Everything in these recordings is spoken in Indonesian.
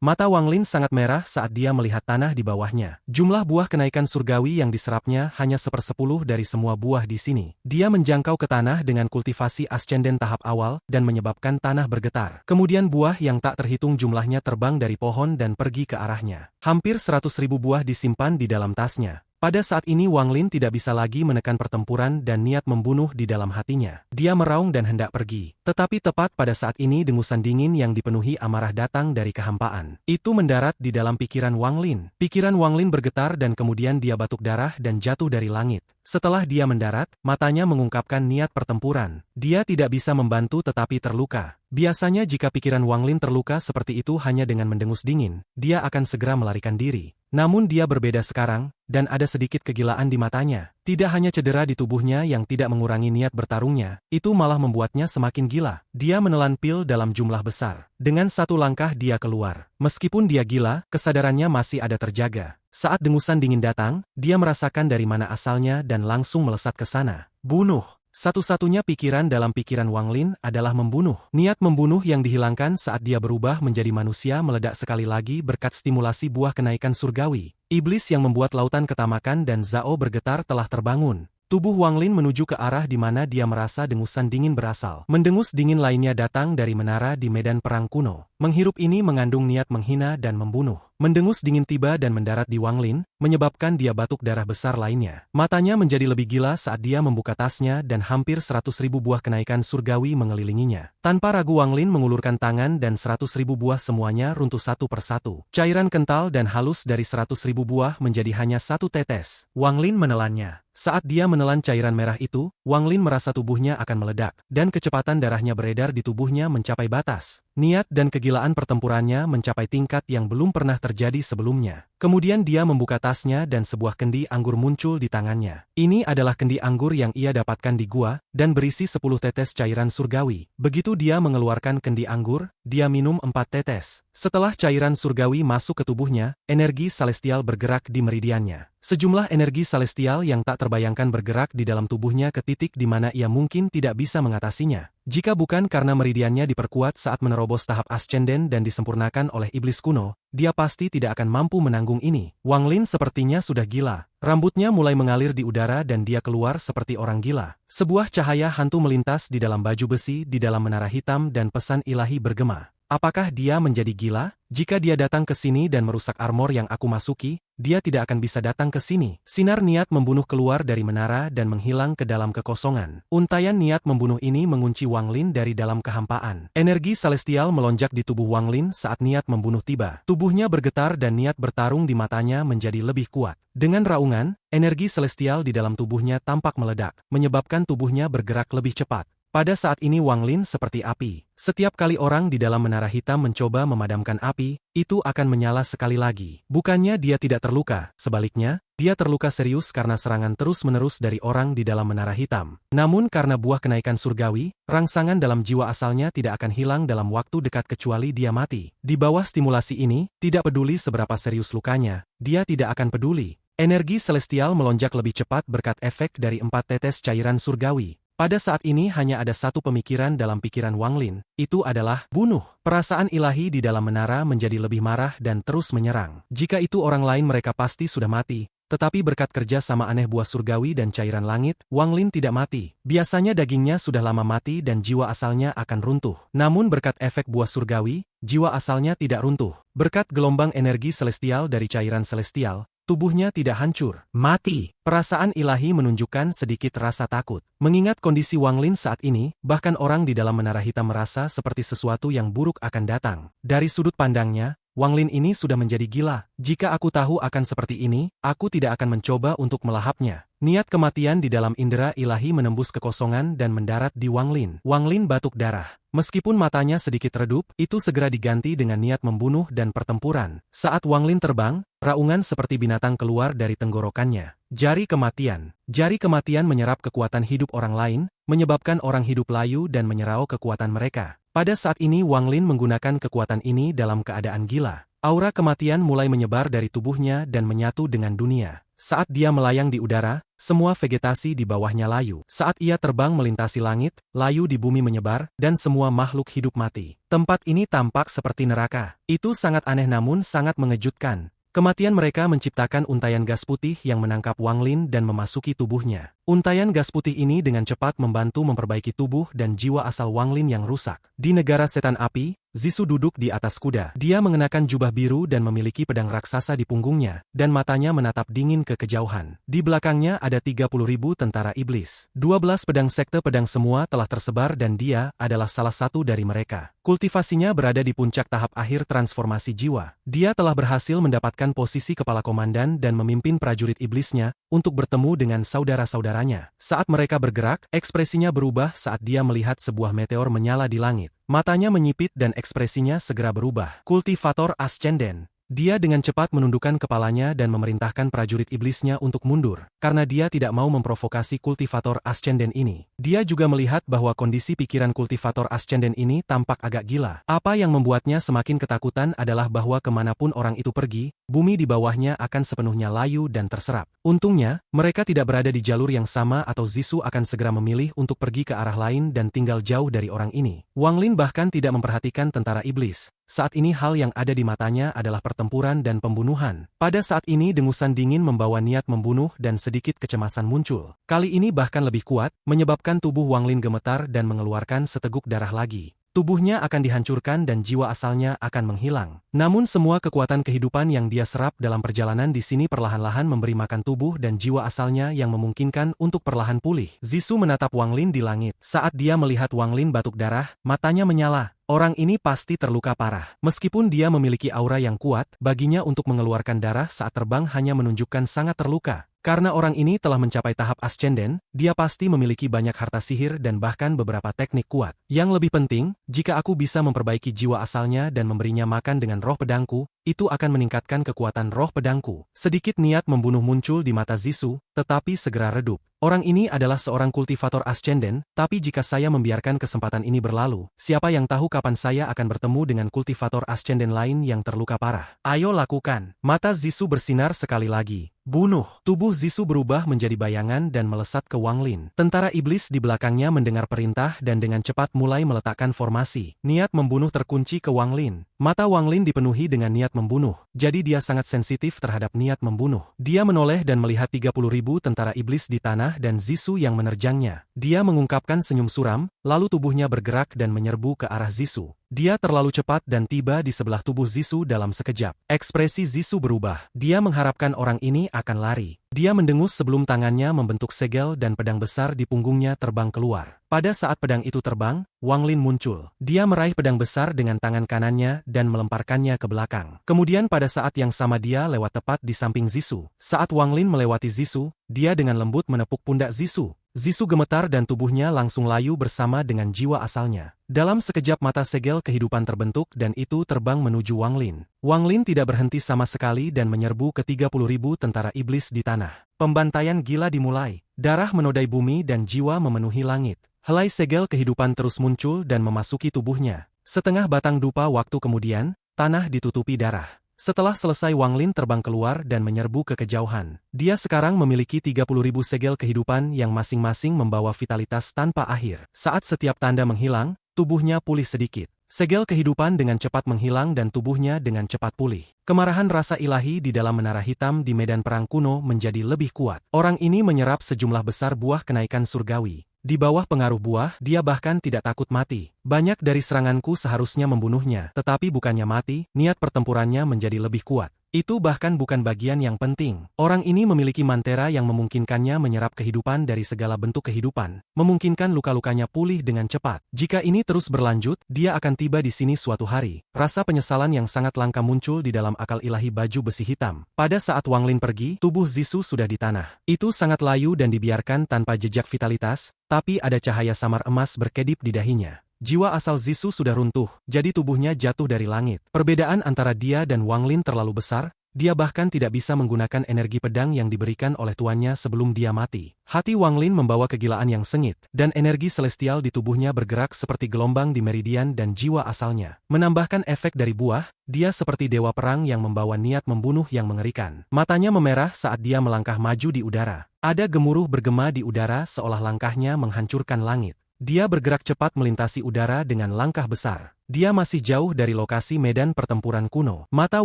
Mata Wang Lin sangat merah saat dia melihat tanah di bawahnya. Jumlah buah kenaikan surgawi yang diserapnya hanya 1/10 dari semua buah di sini. Dia menjangkau ke tanah dengan kultivasi ascenden tahap awal dan menyebabkan tanah bergetar. Kemudian buah yang tak terhitung jumlahnya terbang dari pohon dan pergi ke arahnya. Hampir 100.000 buah disimpan di dalam tasnya. Pada saat ini Wang Lin tidak bisa lagi menekan pertempuran dan niat membunuh di dalam hatinya. Dia meraung dan hendak pergi. Tetapi tepat pada saat ini dengusan dingin yang dipenuhi amarah datang dari kehampaan. Itu mendarat di dalam pikiran Wang Lin. Pikiran Wang Lin bergetar dan kemudian dia batuk darah dan jatuh dari langit. Setelah dia mendarat, matanya mengungkapkan niat pertempuran. Dia tidak bisa membantu tetapi terluka. Biasanya jika pikiran Wang Lin terluka seperti itu hanya dengan mendengus dingin, dia akan segera melarikan diri. Namun dia berbeda sekarang, dan ada sedikit kegilaan di matanya. Tidak hanya cedera di tubuhnya yang tidak mengurangi niat bertarungnya, itu malah membuatnya semakin gila. Dia menelan pil dalam jumlah besar. Dengan satu langkah dia keluar. Meskipun dia gila, kesadarannya masih ada terjaga. Saat dengusan dingin datang, dia merasakan dari mana asalnya dan langsung melesat ke sana. Bunuh. Satu-satunya pikiran dalam pikiran Wang Lin adalah membunuh. Niat membunuh yang dihilangkan saat dia berubah menjadi manusia meledak sekali lagi berkat stimulasi buah kenaikan surgawi. Iblis yang membuat lautan ketamakan dan Zhao bergetar telah terbangun. Tubuh Wang Lin menuju ke arah di mana dia merasa dengusan dingin berasal. Mendengus dingin lainnya datang dari menara di medan perang kuno. Menghirup ini mengandung niat menghina dan membunuh. Mendengus dingin tiba dan mendarat di Wang Lin, menyebabkan dia batuk darah besar lainnya. Matanya menjadi lebih gila saat dia membuka tasnya dan hampir 100.000 buah kenaikan surgawi mengelilinginya. Tanpa ragu Wang Lin mengulurkan tangan dan 100.000 buah semuanya runtuh satu persatu. Cairan kental dan halus dari 100.000 buah menjadi hanya satu tetes. Wang Lin menelannya. Saat dia menelan cairan merah itu, Wang Lin merasa tubuhnya akan meledak, dan kecepatan darahnya beredar di tubuhnya mencapai batas. Niat dan kegilaan pertempurannya mencapai tingkat yang belum pernah terjadi sebelumnya. Kemudian dia membuka tasnya dan sebuah kendi anggur muncul di tangannya. Ini adalah kendi anggur yang ia dapatkan di gua, dan berisi 10 tetes cairan surgawi. Begitu dia mengeluarkan kendi anggur, dia minum 4 tetes. Setelah cairan surgawi masuk ke tubuhnya, energi celestial bergerak di meridiannya. Sejumlah energi celestial yang tak terbayangkan bergerak di dalam tubuhnya ke titik di mana ia mungkin tidak bisa mengatasinya. Jika bukan karena meridiannya diperkuat saat menerobos tahap ascenden dan disempurnakan oleh iblis kuno, dia pasti tidak akan mampu menanggung ini. Wang Lin sepertinya sudah gila. Rambutnya mulai mengalir di udara dan dia keluar seperti orang gila. Sebuah cahaya hantu melintas di dalam baju besi di dalam menara hitam dan pesan ilahi bergema. Apakah dia menjadi gila? Jika dia datang ke sini dan merusak armor yang aku masuki, dia tidak akan bisa datang ke sini. Sinar niat membunuh keluar dari menara dan menghilang ke dalam kekosongan. Untaian niat membunuh ini mengunci Wang Lin dari dalam kehampaan. Energi celestial melonjak di tubuh Wang Lin saat niat membunuh tiba. Tubuhnya bergetar dan niat bertarung di matanya menjadi lebih kuat. Dengan raungan, energi celestial di dalam tubuhnya tampak meledak, menyebabkan tubuhnya bergerak lebih cepat. Pada saat ini Wang Lin seperti api. Setiap kali orang di dalam menara hitam mencoba memadamkan api, itu akan menyala sekali lagi. Bukannya dia tidak terluka, sebaliknya, dia terluka serius karena serangan terus-menerus dari orang di dalam menara hitam. Namun karena buah kenaikan surgawi, rangsangan dalam jiwa asalnya tidak akan hilang dalam waktu dekat kecuali dia mati. Di bawah stimulasi ini, tidak peduli seberapa serius lukanya, dia tidak akan peduli. Energi celestial melonjak lebih cepat berkat efek dari 4 tetes cairan surgawi. Pada saat ini hanya ada satu pemikiran dalam pikiran Wang Lin, itu adalah bunuh. Perasaan ilahi di dalam menara menjadi lebih marah dan terus menyerang. Jika itu orang lain mereka pasti sudah mati, tetapi berkat kerja sama aneh buah surgawi dan cairan langit, Wang Lin tidak mati. Biasanya dagingnya sudah lama mati dan jiwa asalnya akan runtuh. Namun berkat efek buah surgawi, jiwa asalnya tidak runtuh. Berkat gelombang energi celestial dari cairan celestial, tubuhnya tidak hancur, mati. Perasaan ilahi menunjukkan sedikit rasa takut. Mengingat kondisi Wang Lin saat ini, bahkan orang di dalam menara hitam merasa seperti sesuatu yang buruk akan datang. Dari sudut pandangnya, Wang Lin ini sudah menjadi gila. Jika aku tahu akan seperti ini, aku tidak akan mencoba untuk melahapnya. Niat kematian di dalam indera ilahi menembus kekosongan dan mendarat di Wang Lin. Wang Lin batuk darah. Meskipun matanya sedikit redup, itu segera diganti dengan niat membunuh dan pertempuran. Saat Wang Lin terbang, raungan seperti binatang keluar dari tenggorokannya. Jari kematian. Jari kematian menyerap kekuatan hidup orang lain, menyebabkan orang hidup layu dan menyerau kekuatan mereka. Pada saat ini Wang Lin menggunakan kekuatan ini dalam keadaan gila. Aura kematian mulai menyebar dari tubuhnya dan menyatu dengan dunia. Saat dia melayang di udara, semua vegetasi di bawahnya layu. Saat ia terbang melintasi langit, layu di bumi menyebar, dan semua makhluk hidup mati. Tempat ini tampak seperti neraka. Itu sangat aneh namun sangat mengejutkan. Kematian mereka menciptakan untaian gas putih yang menangkap Wang Lin dan memasuki tubuhnya. Untaian gas putih ini dengan cepat membantu memperbaiki tubuh dan jiwa asal Wang Lin yang rusak. Di negara setan api, Zisu duduk di atas kuda. Dia mengenakan jubah biru dan memiliki pedang raksasa di punggungnya, dan matanya menatap dingin ke kejauhan. Di belakangnya ada 30.000 tentara iblis. 12 pedang sekte pedang semua telah tersebar dan dia adalah salah satu dari mereka. Kultivasinya berada di puncak tahap akhir transformasi jiwa. Dia telah berhasil mendapatkan posisi kepala komandan dan memimpin prajurit iblisnya untuk bertemu dengan saudara-saudaranya. Saat mereka bergerak, ekspresinya berubah saat dia melihat sebuah meteor menyala di langit. Matanya menyipit dan ekspresinya segera berubah. Kultivator Ascenden. Dia dengan cepat menundukkan kepalanya dan memerintahkan prajurit iblisnya untuk mundur, karena dia tidak mau memprovokasi kultivator Ascenden ini. Dia juga melihat bahwa kondisi pikiran kultivator Ascenden ini tampak agak gila. Apa yang membuatnya semakin ketakutan adalah bahwa kemanapun orang itu pergi, bumi di bawahnya akan sepenuhnya layu dan terserap. Untungnya, mereka tidak berada di jalur yang sama atau Zisu akan segera memilih untuk pergi ke arah lain dan tinggal jauh dari orang ini. Wang Lin bahkan tidak memperhatikan tentara iblis. Saat ini hal yang ada di matanya adalah pertempuran dan pembunuhan. Pada saat ini dengusan dingin membawa niat membunuh dan sedikit kecemasan muncul. Kali ini bahkan lebih kuat, menyebabkan tubuh Wang Lin gemetar dan mengeluarkan seteguk darah lagi. Tubuhnya akan dihancurkan dan jiwa asalnya akan menghilang. Namun semua kekuatan kehidupan yang dia serap dalam perjalanan di sini perlahan-lahan memberi makan tubuh dan jiwa asalnya yang memungkinkan untuk perlahan pulih. Zisu menatap Wang Lin di langit. Saat dia melihat Wang Lin batuk darah, matanya menyala. Orang ini pasti terluka parah. Meskipun dia memiliki aura yang kuat, baginya untuk mengeluarkan darah saat terbang hanya menunjukkan sangat terluka. Karena orang ini telah mencapai tahap ascenden, dia pasti memiliki banyak harta sihir dan bahkan beberapa teknik kuat. Yang lebih penting, jika aku bisa memperbaiki jiwa asalnya dan memberinya makan dengan roh pedangku, itu akan meningkatkan kekuatan roh pedangku. Sedikit niat membunuh muncul di mata Zisu, tetapi segera redup. Orang ini adalah seorang kultivator ascenden, tapi jika saya membiarkan kesempatan ini berlalu, siapa yang tahu kapan saya akan bertemu dengan kultivator ascenden lain yang terluka parah. Ayo lakukan. Mata Zisu bersinar sekali lagi. Bunuh. Tubuh Zisu berubah menjadi bayangan dan melesat ke Wang Lin. Tentara iblis di belakangnya mendengar perintah dan dengan cepat mulai meletakkan formasi. Niat membunuh terkunci ke Wang Lin. Mata Wang Lin dipenuhi dengan niat membunuh, jadi dia sangat sensitif terhadap niat membunuh. Dia menoleh dan melihat 30.000 tentara iblis di tanah dan Zisu yang menerjangnya. Dia mengungkapkan senyum suram, lalu tubuhnya bergerak dan menyerbu ke arah Zisu. Dia terlalu cepat dan tiba di sebelah tubuh Zisu dalam sekejap. Ekspresi Zisu berubah. Dia mengharapkan orang ini akan lari. Dia mendengus sebelum tangannya membentuk segel dan pedang besar di punggungnya terbang keluar. Pada saat pedang itu terbang, Wang Lin muncul. Dia meraih pedang besar dengan tangan kanannya dan melemparkannya ke belakang. Kemudian pada saat yang sama dia lewat tepat di samping Zisu. Saat Wang Lin melewati Zisu, dia dengan lembut menepuk pundak Zisu. Zisu gemetar dan tubuhnya langsung layu bersama dengan jiwa asalnya. Dalam sekejap mata segel kehidupan terbentuk dan itu terbang menuju Wang Lin. Wang Lin tidak berhenti sama sekali dan menyerbu ke 30.000 tentara iblis di tanah. Pembantaian gila dimulai. Darah menodai bumi dan jiwa memenuhi langit. Helai segel kehidupan terus muncul dan memasuki tubuhnya. Setengah batang dupa waktu kemudian, tanah ditutupi darah. Setelah selesai Wang Lin terbang keluar dan menyerbu ke kejauhan. Dia sekarang memiliki 30.000 segel kehidupan yang masing-masing membawa vitalitas tanpa akhir. Saat setiap tanda menghilang, tubuhnya pulih sedikit. Segel kehidupan dengan cepat menghilang dan tubuhnya dengan cepat pulih. Kemarahan rasa ilahi di dalam menara hitam di medan perang kuno menjadi lebih kuat. Orang ini menyerap sejumlah besar buah kenaikan surgawi. Di bawah pengaruh buah, dia bahkan tidak takut mati. Banyak dari seranganku seharusnya membunuhnya, tetapi bukannya mati, niat pertempurannya menjadi lebih kuat. Itu bahkan bukan bagian yang penting. Orang ini memiliki mantera yang memungkinkannya menyerap kehidupan dari segala bentuk kehidupan, memungkinkan luka-lukanya pulih dengan cepat. Jika ini terus berlanjut, dia akan tiba di sini suatu hari. Rasa penyesalan yang sangat langka muncul di dalam akal ilahi baju besi hitam. Pada saat Wang Lin pergi, tubuh Zisu sudah di tanah. Itu sangat layu dan dibiarkan tanpa jejak vitalitas, tapi ada cahaya samar emas berkedip di dahinya. Jiwa asal Zisu sudah runtuh, jadi tubuhnya jatuh dari langit. Perbedaan antara dia dan Wang Lin terlalu besar, Dia bahkan tidak bisa menggunakan energi pedang yang diberikan oleh tuannya sebelum dia mati. Hati Wang Lin membawa kegilaan yang sengit, dan energi celestial di tubuhnya bergerak seperti gelombang di meridian dan jiwa asalnya. Menambahkan efek dari buah, dia seperti dewa perang yang membawa niat membunuh yang mengerikan. Matanya memerah saat dia melangkah maju di udara. Ada gemuruh bergema di udara seolah langkahnya menghancurkan langit. Dia bergerak cepat melintasi udara dengan langkah besar. Dia masih jauh dari lokasi medan pertempuran kuno. Mata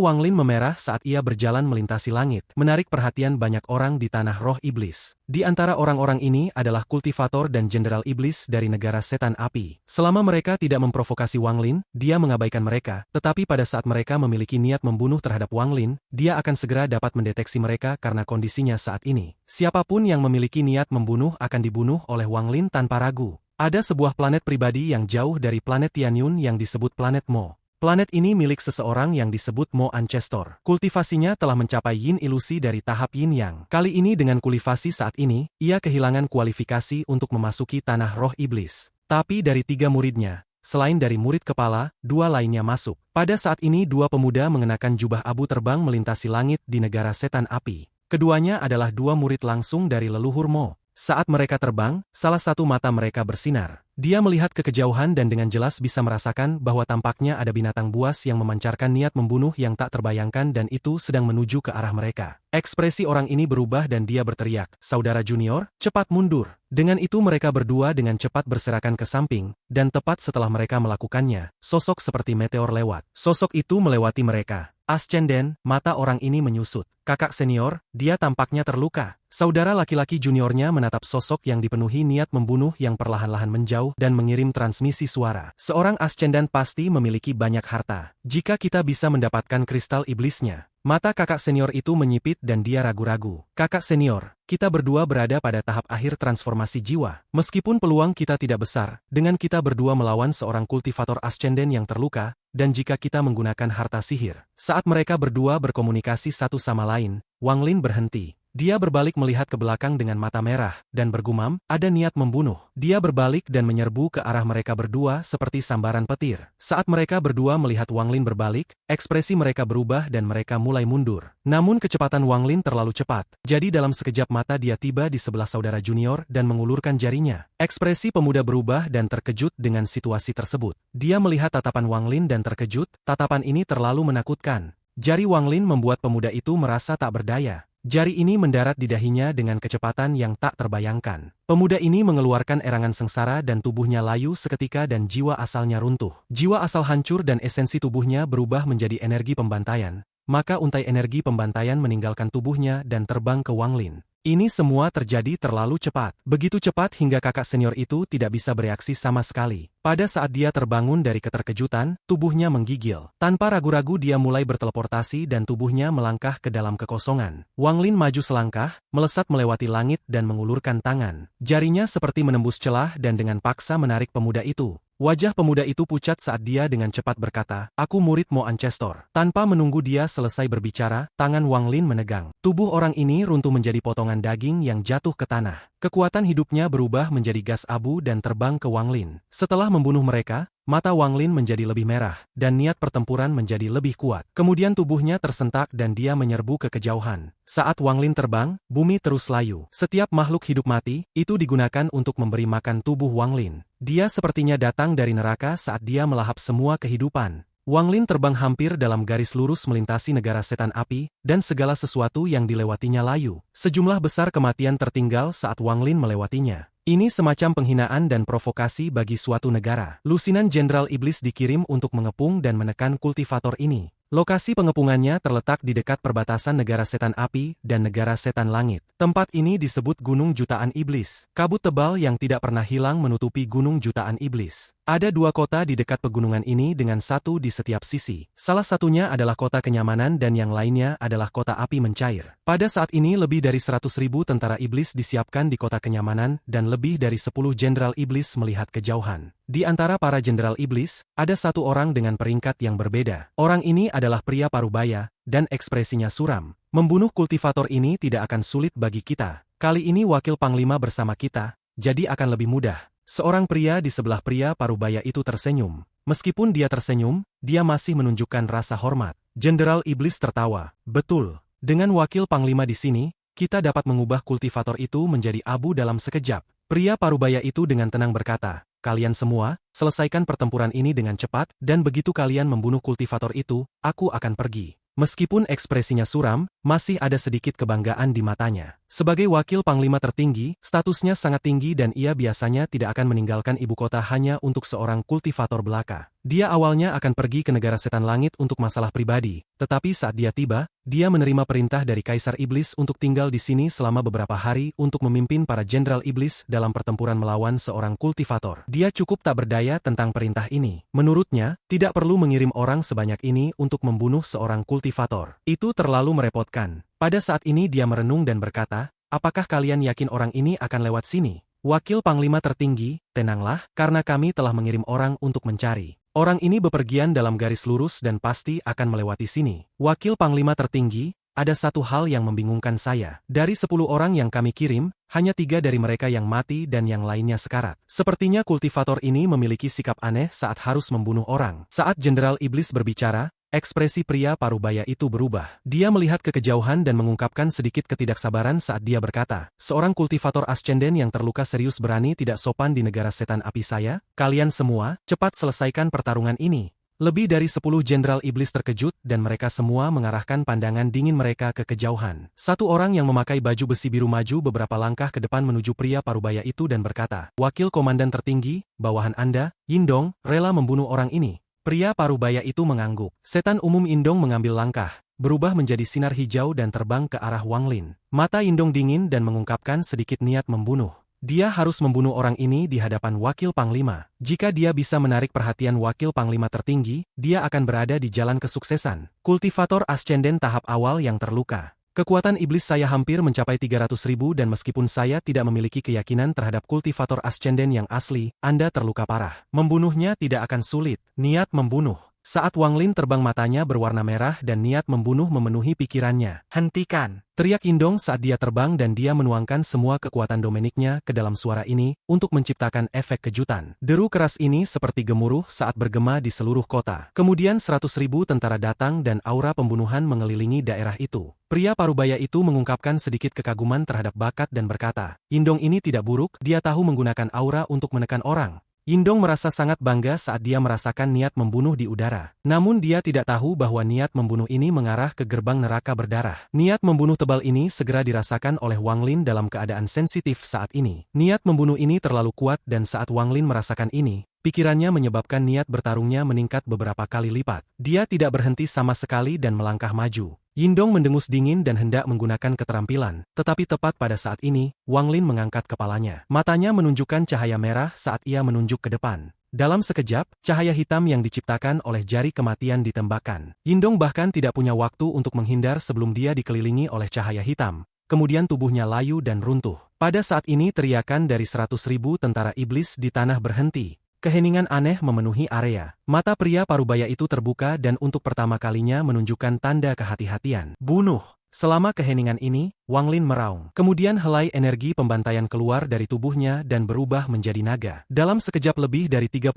Wang Lin memerah saat ia berjalan melintasi langit, menarik perhatian banyak orang di tanah roh iblis. Di antara orang-orang ini adalah kultivator dan jenderal iblis dari negara setan api. Selama mereka tidak memprovokasi Wang Lin, dia mengabaikan mereka, tetapi pada saat mereka memiliki niat membunuh terhadap Wang Lin, dia akan segera dapat mendeteksi mereka karena kondisinya saat ini. Siapapun yang memiliki niat membunuh akan dibunuh oleh Wang Lin tanpa ragu. Ada sebuah planet pribadi yang jauh dari planet Tianyun yang disebut planet Mo. Planet ini milik seseorang yang disebut Mo Ancestor. Kultivasinya telah mencapai yin ilusi dari tahap yin yang. Kali ini dengan kultivasi saat ini, ia kehilangan kualifikasi untuk memasuki tanah roh iblis. Tapi dari 3 muridnya, selain dari murid kepala, 2 lainnya masuk. Pada saat ini 2 pemuda mengenakan jubah abu terbang melintasi langit di negara setan api. Keduanya adalah 2 murid langsung dari leluhur Mo. Saat mereka terbang, salah satu mata mereka bersinar. Dia melihat ke kejauhan dan dengan jelas bisa merasakan bahwa tampaknya ada binatang buas yang memancarkan niat membunuh yang tak terbayangkan dan itu sedang menuju ke arah mereka. Ekspresi orang ini berubah dan dia berteriak, "Saudara junior, cepat mundur." Dengan itu mereka berdua dengan cepat berserakan ke samping, dan tepat setelah mereka melakukannya, sosok seperti meteor lewat. Sosok itu melewati mereka. Ascenden, mata orang ini menyusut. Kakak senior, dia tampaknya terluka. Saudara laki-laki juniornya menatap sosok yang dipenuhi niat membunuh yang perlahan-lahan menjauh dan mengirim transmisi suara. Seorang ascenden pasti memiliki banyak harta. Jika kita bisa mendapatkan kristal iblisnya. Mata kakak senior itu menyipit dan dia ragu-ragu. Kakak senior, kita berdua berada pada tahap akhir transformasi jiwa. Meskipun peluang kita tidak besar, dengan kita berdua melawan seorang kultivator ascenden yang terluka, dan jika kita menggunakan harta sihir. Saat mereka berdua berkomunikasi satu sama lain, Wang Lin berhenti. Dia berbalik melihat ke belakang dengan mata merah, dan bergumam, ada niat membunuh. Dia berbalik dan menyerbu ke arah mereka berdua seperti sambaran petir. Saat mereka berdua melihat Wang Lin berbalik, ekspresi mereka berubah dan mereka mulai mundur. Namun kecepatan Wang Lin terlalu cepat, jadi dalam sekejap mata dia tiba di sebelah saudara junior dan mengulurkan jarinya. Ekspresi pemuda berubah dan terkejut dengan situasi tersebut. Dia melihat tatapan Wang Lin dan terkejut, tatapan ini terlalu menakutkan. Jari Wang Lin membuat pemuda itu merasa tak berdaya. Jari ini mendarat di dahinya dengan kecepatan yang tak terbayangkan. Pemuda ini mengeluarkan erangan sengsara dan tubuhnya layu seketika dan jiwa asalnya runtuh. Jiwa asal hancur dan esensi tubuhnya berubah menjadi energi pembantaian. Maka untai energi pembantaian meninggalkan tubuhnya dan terbang ke Wang Lin. Ini semua terjadi terlalu cepat. Begitu cepat hingga kakak senior itu tidak bisa bereaksi sama sekali. Pada saat dia terbangun dari keterkejutan, tubuhnya menggigil. Tanpa ragu-ragu dia mulai berteleportasi dan tubuhnya melangkah ke dalam kekosongan. Wang Lin maju selangkah, melesat melewati langit dan mengulurkan tangan. Jarinya seperti menembus celah dan dengan paksa menarik pemuda itu. Wajah pemuda itu pucat saat dia dengan cepat berkata, "Aku murid Mo Ancestor." Tanpa menunggu dia selesai berbicara, tangan Wang Lin menegang. Tubuh orang ini runtuh menjadi potongan daging yang jatuh ke tanah. Kekuatan hidupnya berubah menjadi gas abu dan terbang ke Wang Lin. Setelah membunuh mereka, mata Wang Lin menjadi lebih merah, dan niat pertempuran menjadi lebih kuat. Kemudian tubuhnya tersentak dan dia menyerbu ke kejauhan. Saat Wang Lin terbang, bumi terus layu. Setiap makhluk hidup mati, itu digunakan untuk memberi makan tubuh Wang Lin. Dia sepertinya datang dari neraka saat dia melahap semua kehidupan. Wang Lin terbang hampir dalam garis lurus melintasi negara setan api, dan segala sesuatu yang dilewatinya layu. Sejumlah besar kematian tertinggal saat Wang Lin melewatinya. Ini semacam penghinaan dan provokasi bagi suatu negara. Lusinan Jenderal Iblis dikirim untuk mengepung dan menekan kultivator ini. Lokasi pengepungannya terletak di dekat perbatasan negara setan api dan negara setan langit. Tempat ini disebut Gunung Jutaan Iblis. Kabut tebal yang tidak pernah hilang menutupi Gunung Jutaan Iblis. Ada 2 kota di dekat pegunungan ini dengan 1 di setiap sisi. Salah satunya adalah kota kenyamanan dan yang lainnya adalah kota api mencair. Pada saat ini lebih dari 100.000 tentara iblis disiapkan di kota kenyamanan dan lebih dari 10 jenderal iblis melihat kejauhan. Di antara para jenderal iblis, ada 1 orang dengan peringkat yang berbeda. Orang ini adalah pria parubaya, dan ekspresinya suram. Membunuh kultivator ini tidak akan sulit bagi kita. Kali ini wakil panglima bersama kita, jadi akan lebih mudah. Seorang pria di sebelah pria parubaya itu tersenyum. Meskipun dia tersenyum, dia masih menunjukkan rasa hormat. Jenderal Iblis tertawa. Betul. Dengan wakil panglima di sini, kita dapat mengubah kultivator itu menjadi abu dalam sekejap. Pria parubaya itu dengan tenang berkata, kalian semua, selesaikan pertempuran ini dengan cepat, dan begitu kalian membunuh kultivator itu, aku akan pergi. Meskipun ekspresinya suram, masih ada sedikit kebanggaan di matanya. Sebagai wakil panglima tertinggi, statusnya sangat tinggi dan ia biasanya tidak akan meninggalkan ibu kota hanya untuk seorang kultivator belaka. Dia awalnya akan pergi ke negara setan langit untuk masalah pribadi, tetapi saat dia tiba, dia menerima perintah dari Kaisar Iblis untuk tinggal di sini selama beberapa hari untuk memimpin para jenderal iblis dalam pertempuran melawan seorang kultivator. Dia cukup tak berdaya tentang perintah ini. Menurutnya, tidak perlu mengirim orang sebanyak ini untuk membunuh seorang kultivator. Itu terlalu merepotkan. Pada saat ini dia merenung dan berkata, apakah kalian yakin orang ini akan lewat sini? Wakil Panglima tertinggi, tenanglah, karena kami telah mengirim orang untuk mencari. Orang ini bepergian dalam garis lurus dan pasti akan melewati sini. Wakil Panglima tertinggi, ada satu hal yang membingungkan saya. Dari 10 orang yang kami kirim, hanya 3 dari mereka yang mati dan yang lainnya sekarat. Sepertinya kultivator ini memiliki sikap aneh saat harus membunuh orang. Saat Jenderal Iblis berbicara, ekspresi pria parubaya itu berubah. Dia melihat ke kejauhan dan mengungkapkan sedikit ketidaksabaran saat dia berkata, seorang kultivator ascenden yang terluka serius berani tidak sopan di negara setan api saya? Kalian semua, cepat selesaikan pertarungan ini. Lebih dari 10 jenderal iblis terkejut dan mereka semua mengarahkan pandangan dingin mereka ke kejauhan. Satu orang yang memakai baju besi biru maju beberapa langkah ke depan menuju pria parubaya itu dan berkata, wakil komandan tertinggi, bawahan Anda, Yindong, rela membunuh orang ini. Pria parubaya itu mengangguk. Setan umum Yindong mengambil langkah, berubah menjadi sinar hijau dan terbang ke arah Wang Lin. Mata Yindong dingin dan mengungkapkan sedikit niat membunuh. Dia harus membunuh orang ini di hadapan wakil panglima. Jika dia bisa menarik perhatian wakil panglima tertinggi, dia akan berada di jalan kesuksesan. Kultivator ascenden tahap awal yang terluka. Kekuatan iblis saya hampir mencapai 300.000 dan meskipun saya tidak memiliki keyakinan terhadap kultivator ascenden yang asli, Anda terluka parah. Membunuhnya tidak akan sulit. Niat membunuh. Saat Wang Lin terbang matanya berwarna merah dan niat membunuh memenuhi pikirannya. Hentikan! Teriak Yindong saat dia terbang dan dia menuangkan semua kekuatan Dominiknya ke dalam suara ini untuk menciptakan efek kejutan. Deru keras ini seperti gemuruh saat bergema di seluruh kota. Kemudian 100.000 tentara datang dan aura pembunuhan mengelilingi daerah itu. Pria parubaya itu mengungkapkan sedikit kekaguman terhadap bakat dan berkata, Yindong ini tidak buruk, dia tahu menggunakan aura untuk menekan orang. Yindong merasa sangat bangga saat dia merasakan niat membunuh di udara. Namun dia tidak tahu bahwa niat membunuh ini mengarah ke gerbang neraka berdarah. Niat membunuh tebal ini segera dirasakan oleh Wang Lin dalam keadaan sensitif saat ini. Niat membunuh ini terlalu kuat dan saat Wang Lin merasakan ini, pikirannya menyebabkan niat bertarungnya meningkat beberapa kali lipat. Dia tidak berhenti sama sekali dan melangkah maju. Yindong mendengus dingin dan hendak menggunakan keterampilan, tetapi tepat pada saat ini, Wang Lin mengangkat kepalanya. Matanya menunjukkan cahaya merah saat ia menunjuk ke depan. Dalam sekejap, cahaya hitam yang diciptakan oleh jari kematian ditembakkan. Yindong bahkan tidak punya waktu untuk menghindar sebelum dia dikelilingi oleh cahaya hitam. Kemudian tubuhnya layu dan runtuh. Pada saat ini teriakan dari 100.000 tentara iblis di tanah berhenti. Keheningan aneh memenuhi area. Mata pria parubaya itu terbuka dan untuk pertama kalinya menunjukkan tanda kehati-hatian. Bunuh! Selama keheningan ini, Wang Lin meraung. Kemudian helai energi pembantaian keluar dari tubuhnya dan berubah menjadi naga. Dalam sekejap lebih dari 30.000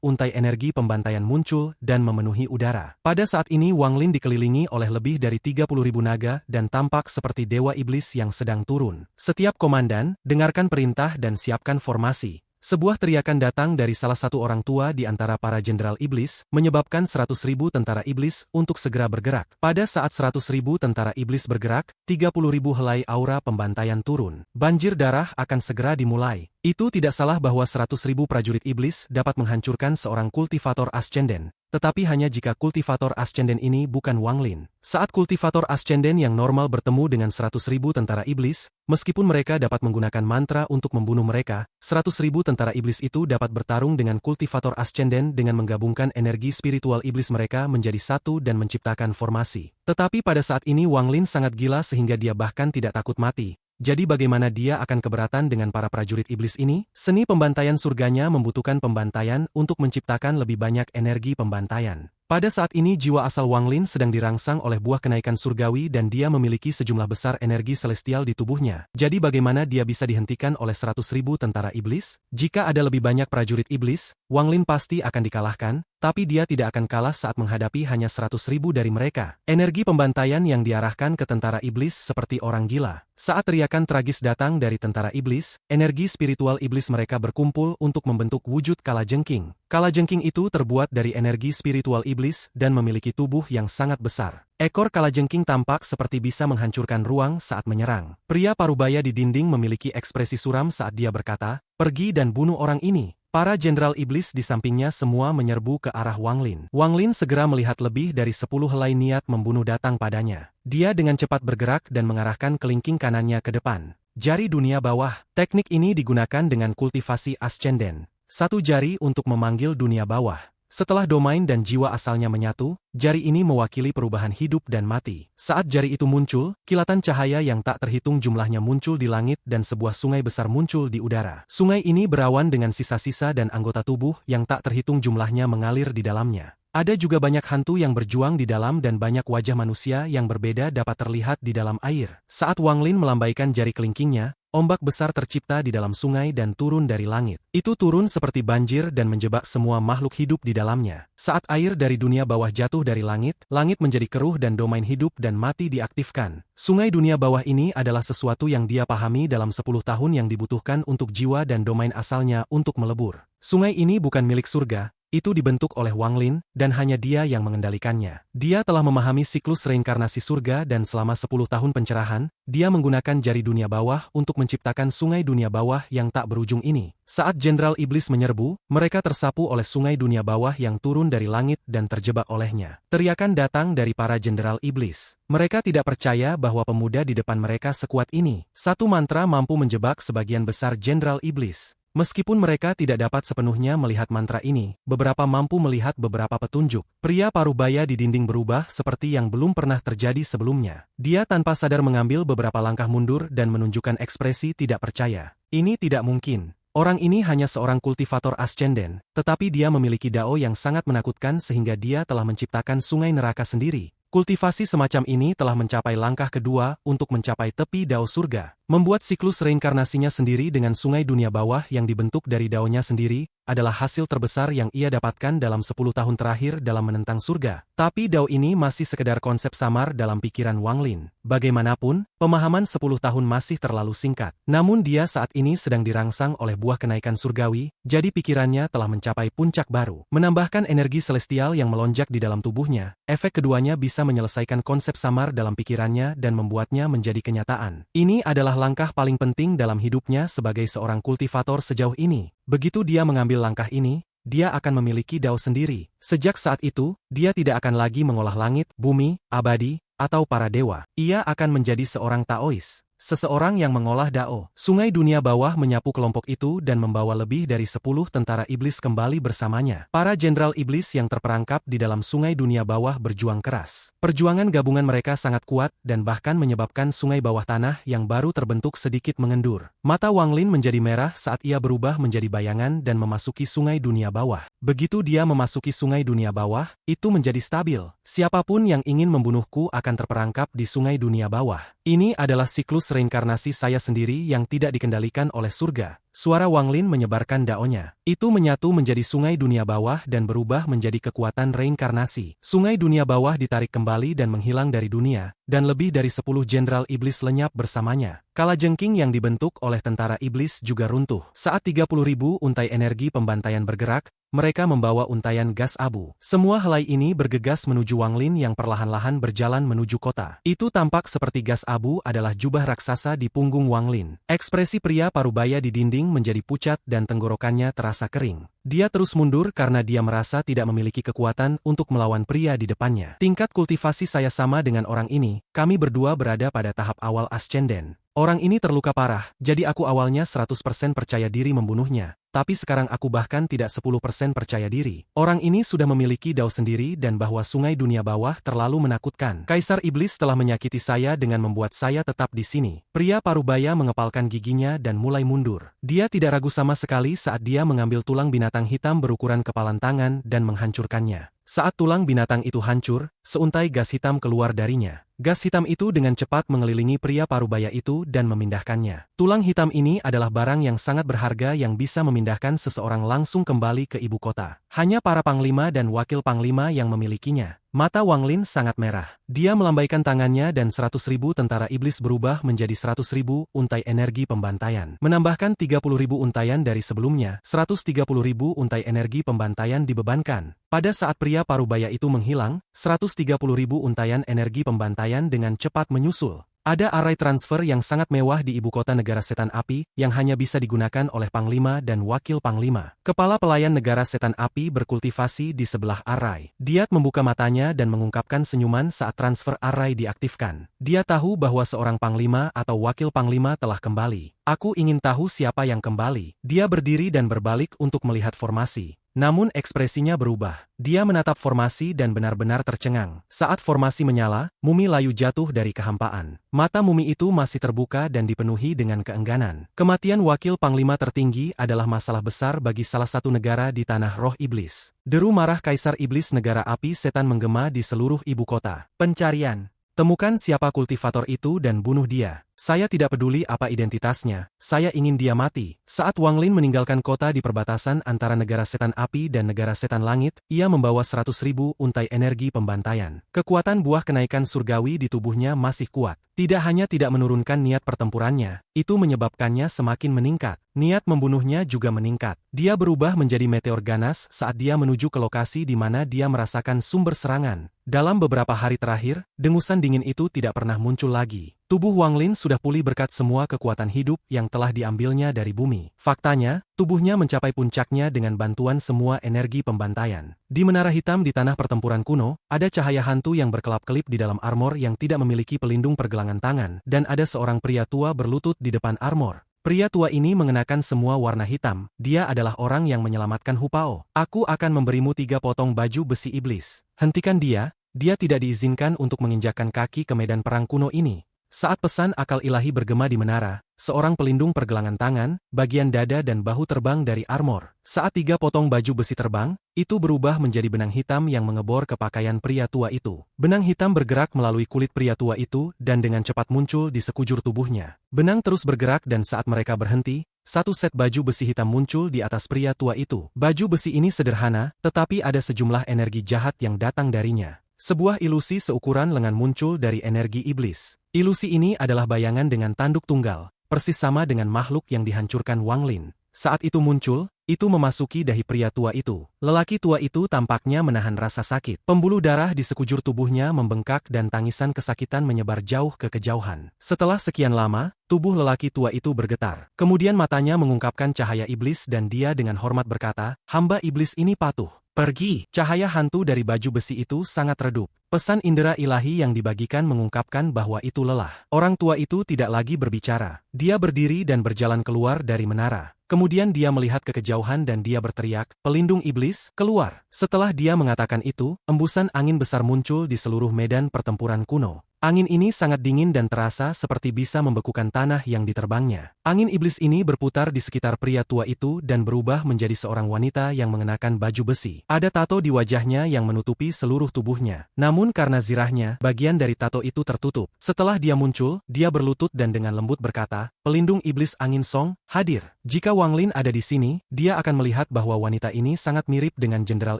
untai energi pembantaian muncul dan memenuhi udara. Pada saat ini Wang Lin dikelilingi oleh lebih dari 30.000 naga dan tampak seperti dewa iblis yang sedang turun. Setiap komandan, dengarkan perintah dan siapkan formasi. Sebuah teriakan datang dari salah satu orang tua di antara para jenderal iblis, menyebabkan 100.000 tentara iblis untuk segera bergerak. Pada saat 100.000 tentara iblis bergerak, 30.000 helai aura pembantaian turun. Banjir darah akan segera dimulai. Itu tidak salah bahwa 100.000 prajurit iblis dapat menghancurkan seorang kultivator ascenden. Tetapi hanya jika kultivator ascenden ini bukan Wang Lin. Saat kultivator ascenden yang normal bertemu dengan 100.000 tentara iblis, meskipun mereka dapat menggunakan mantra untuk membunuh mereka, 100.000 tentara iblis itu dapat bertarung dengan kultivator ascenden dengan menggabungkan energi spiritual iblis mereka menjadi satu dan menciptakan formasi. Tetapi pada saat ini Wang Lin sangat gila sehingga dia bahkan tidak takut mati. Jadi bagaimana dia akan keberatan dengan para prajurit iblis ini? Seni pembantaian surganya membutuhkan pembantaian untuk menciptakan lebih banyak energi pembantaian. Pada saat ini jiwa asal Wang Lin sedang dirangsang oleh buah kenaikan surgawi dan dia memiliki sejumlah besar energi celestial di tubuhnya. Jadi bagaimana dia bisa dihentikan oleh 100.000 tentara iblis? Jika ada lebih banyak prajurit iblis, Wang Lin pasti akan dikalahkan, tetapi dia tidak akan kalah saat menghadapi hanya 100.000 dari mereka. Energi pembantaian yang diarahkan ke tentara iblis seperti orang gila. Saat teriakan tragis datang dari tentara iblis, energi spiritual iblis mereka berkumpul untuk membentuk wujud kalajengking. Kalajengking itu terbuat dari energi spiritual iblis dan memiliki tubuh yang sangat besar. Ekor kalajengking tampak seperti bisa menghancurkan ruang saat menyerang. Pria parubaya di dinding memiliki ekspresi suram saat dia berkata, "Pergi dan bunuh orang ini." Para jenderal iblis di sampingnya semua menyerbu ke arah Wang Lin. Wang Lin segera melihat lebih dari 10 helai niat membunuh datang padanya. Dia dengan cepat bergerak dan mengarahkan kelingking kanannya ke depan. Jari dunia bawah. Teknik ini digunakan dengan kultivasi ascenden. Satu jari untuk memanggil dunia bawah. Setelah domain dan jiwa asalnya menyatu, jari ini mewakili perubahan hidup dan mati. Saat jari itu muncul, kilatan cahaya yang tak terhitung jumlahnya muncul di langit dan sebuah sungai besar muncul di udara. Sungai ini berawan dengan sisa-sisa dan anggota tubuh yang tak terhitung jumlahnya mengalir di dalamnya. Ada juga banyak hantu yang berjuang di dalam dan banyak wajah manusia yang berbeda dapat terlihat di dalam air. Saat Wang Lin melambaikan jari kelingkingnya, ombak besar tercipta di dalam sungai dan turun dari langit. Itu turun seperti banjir dan menjebak semua makhluk hidup di dalamnya. Saat air dari dunia bawah jatuh dari langit, langit menjadi keruh dan domain hidup dan mati diaktifkan. Sungai dunia bawah ini adalah sesuatu yang dia pahami dalam 10 tahun yang dibutuhkan untuk jiwa dan domain asalnya untuk melebur. Sungai ini bukan milik surga. Itu dibentuk oleh Wang Lin, dan hanya dia yang mengendalikannya. Dia telah memahami siklus reinkarnasi surga dan selama 10 tahun pencerahan, dia menggunakan jari dunia bawah untuk menciptakan sungai dunia bawah yang tak berujung ini. Saat Jenderal Iblis menyerbu, mereka tersapu oleh sungai dunia bawah yang turun dari langit dan terjebak olehnya. Teriakan datang dari para Jenderal Iblis. Mereka tidak percaya bahwa pemuda di depan mereka sekuat ini. Satu mantra mampu menjebak sebagian besar Jenderal Iblis. Meskipun mereka tidak dapat sepenuhnya melihat mantra ini, beberapa mampu melihat beberapa petunjuk. Pria parubaya di dinding berubah seperti yang belum pernah terjadi sebelumnya. Dia tanpa sadar mengambil beberapa langkah mundur dan menunjukkan ekspresi tidak percaya. Ini tidak mungkin. Orang ini hanya seorang kultivator ascenden, tetapi dia memiliki dao yang sangat menakutkan sehingga dia telah menciptakan sungai neraka sendiri. Kultivasi semacam ini telah mencapai langkah kedua untuk mencapai tepi dao surga. Membuat siklus reinkarnasinya sendiri dengan sungai dunia bawah yang dibentuk dari daonya sendiri, adalah hasil terbesar yang ia dapatkan dalam 10 tahun terakhir dalam menentang surga. Tapi dao ini masih sekedar konsep samar dalam pikiran Wang Lin. Bagaimanapun, pemahaman 10 tahun masih terlalu singkat. Namun dia saat ini sedang dirangsang oleh buah kenaikan surgawi, jadi pikirannya telah mencapai puncak baru. Menambahkan energi celestial yang melonjak di dalam tubuhnya, efek keduanya bisa menyelesaikan konsep samar dalam pikirannya dan membuatnya menjadi kenyataan. Ini adalah langkah paling penting dalam hidupnya sebagai seorang kultivator sejauh ini. Begitu dia mengambil langkah ini, dia akan memiliki dao sendiri. Sejak saat itu, dia tidak akan lagi mengolah langit, bumi, abadi, atau para dewa. Ia akan menjadi seorang Taois. Seseorang yang mengolah dao. Sungai dunia bawah menyapu kelompok itu dan membawa lebih dari 10 tentara iblis kembali bersamanya. Para jenderal iblis yang terperangkap di dalam sungai dunia bawah berjuang keras. Perjuangan gabungan mereka sangat kuat dan bahkan menyebabkan sungai bawah tanah yang baru terbentuk sedikit mengendur. Mata Wang Lin menjadi merah saat ia berubah menjadi bayangan dan memasuki sungai dunia bawah. Begitu dia memasuki sungai dunia bawah, itu menjadi stabil. Siapapun yang ingin membunuhku akan terperangkap di sungai dunia bawah. Ini adalah siklus reinkarnasi saya sendiri yang tidak dikendalikan oleh surga. Suara Wang Lin menyebarkan daonya. Itu menyatu menjadi sungai dunia bawah dan berubah menjadi kekuatan reinkarnasi. Sungai dunia bawah ditarik kembali dan menghilang dari dunia, dan lebih dari 10 jenderal iblis lenyap bersamanya. Kalajengking yang dibentuk oleh tentara iblis juga runtuh. Saat 30.000 untai energi pembantaian bergerak, mereka membawa untaian gas abu. Semua helai ini bergegas menuju Wang Lin yang perlahan-lahan berjalan menuju kota. Itu tampak seperti gas abu adalah jubah raksasa di punggung Wang Lin. Ekspresi pria parubaya di dinding menjadi pucat dan tenggorokannya terasa kering. Dia terus mundur karena dia merasa tidak memiliki kekuatan untuk melawan pria di depannya. Tingkat kultivasi saya sama dengan orang ini, kami berdua berada pada tahap awal ascenden. Orang ini terluka parah, jadi aku awalnya 100% percaya diri membunuhnya. Tapi sekarang aku bahkan tidak 10% percaya diri. Orang ini sudah memiliki dao sendiri dan bahwa sungai dunia bawah terlalu menakutkan. Kaisar Iblis telah menyakiti saya dengan membuat saya tetap di sini. Pria parubaya mengepalkan giginya dan mulai mundur. Dia tidak ragu sama sekali saat dia mengambil tulang binatang hitam berukuran kepalan tangan dan menghancurkannya. Saat tulang binatang itu hancur, seuntai gas hitam keluar darinya. Gas hitam itu dengan cepat mengelilingi pria parubaya itu dan memindahkannya. Tulang hitam ini adalah barang yang sangat berharga yang bisa memindahkan seseorang langsung kembali ke ibu kota. Hanya para panglima dan wakil panglima yang memilikinya. Mata Wang Lin sangat merah. Dia melambaikan tangannya dan 100.000 tentara iblis berubah menjadi 100.000 untai energi pembantaian. Menambahkan 30.000 untaian dari sebelumnya, 130.000 untai energi pembantaian dibebankan. Pada saat pria parubaya itu menghilang, 130.000 untaian energi pembantaian dengan cepat menyusul. Ada array transfer yang sangat mewah di ibu kota negara setan api, yang hanya bisa digunakan oleh panglima dan wakil panglima. Kepala pelayan negara setan api berkultivasi di sebelah array. Dia membuka matanya dan mengungkapkan senyuman saat transfer array diaktifkan. Dia tahu bahwa seorang panglima atau wakil panglima telah kembali. Aku ingin tahu siapa yang kembali. Dia berdiri dan berbalik untuk melihat formasi. Namun ekspresinya berubah. Dia menatap formasi dan benar-benar tercengang. Saat formasi menyala, mumi layu jatuh dari kehampaan. Mata mumi itu masih terbuka dan dipenuhi dengan keengganan. Kematian wakil panglima tertinggi adalah masalah besar bagi salah satu negara di tanah roh iblis. Deru marah kaisar iblis negara api setan menggema di seluruh ibu kota. Pencarian. Temukan siapa kultivator itu dan bunuh dia. Saya tidak peduli apa identitasnya, saya ingin dia mati. Saat Wang Lin meninggalkan kota di perbatasan antara negara setan api dan negara setan langit, ia membawa 100.000 untai energi pembantaian. Kekuatan buah kenaikan surgawi di tubuhnya masih kuat. Tidak hanya tidak menurunkan niat pertempurannya, itu menyebabkannya semakin meningkat. Niat membunuhnya juga meningkat. Dia berubah menjadi meteor ganas saat dia menuju ke lokasi di mana dia merasakan sumber serangan. Dalam beberapa hari terakhir, dengusan dingin itu tidak pernah muncul lagi. Tubuh Wang Lin sudah pulih berkat semua kekuatan hidup yang telah diambilnya dari bumi. Faktanya, tubuhnya mencapai puncaknya dengan bantuan semua energi pembantaian. Di menara hitam di tanah pertempuran kuno, ada cahaya hantu yang berkelap-kelip di dalam armor yang tidak memiliki pelindung pergelangan tangan, dan ada seorang pria tua berlutut di depan armor. Pria tua ini mengenakan semua warna hitam. Dia adalah orang yang menyelamatkan Hupao. Aku akan memberimu 3 potong baju besi iblis. Hentikan dia, dia tidak diizinkan untuk menginjakkan kaki ke medan perang kuno ini. Saat pesan akal ilahi bergema di menara, seorang pelindung pergelangan tangan, bagian dada dan bahu terbang dari armor. Saat 3 potong baju besi terbang, itu berubah menjadi benang hitam yang mengebor ke pakaian pria tua itu. Benang hitam bergerak melalui kulit pria tua itu dan dengan cepat muncul di sekujur tubuhnya. Benang terus bergerak dan saat mereka berhenti, 1 set baju besi hitam muncul di atas pria tua itu. Baju besi ini sederhana, tetapi ada sejumlah energi jahat yang datang darinya. Sebuah ilusi seukuran lengan muncul dari energi iblis. Ilusi ini adalah bayangan dengan tanduk tunggal, persis sama dengan makhluk yang dihancurkan Wang Lin. Saat itu muncul, itu memasuki dahi pria tua itu. Lelaki tua itu tampaknya menahan rasa sakit. Pembuluh darah di sekujur tubuhnya membengkak dan tangisan kesakitan menyebar jauh ke kejauhan. Setelah sekian lama, tubuh lelaki tua itu bergetar. Kemudian matanya mengungkapkan cahaya iblis dan dia dengan hormat berkata, "Hamba iblis ini patuh. Pergi." Cahaya hantu dari baju besi itu sangat redup. Pesan indera ilahi yang dibagikan mengungkapkan bahwa itu lelah. Orang tua itu tidak lagi berbicara. Dia berdiri dan berjalan keluar dari menara. Kemudian dia melihat ke kejauhan dan dia berteriak, "Pelindung iblis, keluar!" Setelah dia mengatakan itu, embusan angin besar muncul di seluruh medan pertempuran kuno. Angin ini sangat dingin dan terasa seperti bisa membekukan tanah yang diterbangnya. Angin iblis ini berputar di sekitar pria tua itu dan berubah menjadi seorang wanita yang mengenakan baju besi. Ada tato di wajahnya yang menutupi seluruh tubuhnya. Namun karena zirahnya, bagian dari tato itu tertutup. Setelah dia muncul, dia berlutut dan dengan lembut berkata, "Pelindung iblis angin Song, hadir." Jika Wang Lin ada di sini, dia akan melihat bahwa wanita ini sangat mirip dengan Jenderal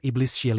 Iblis Xie.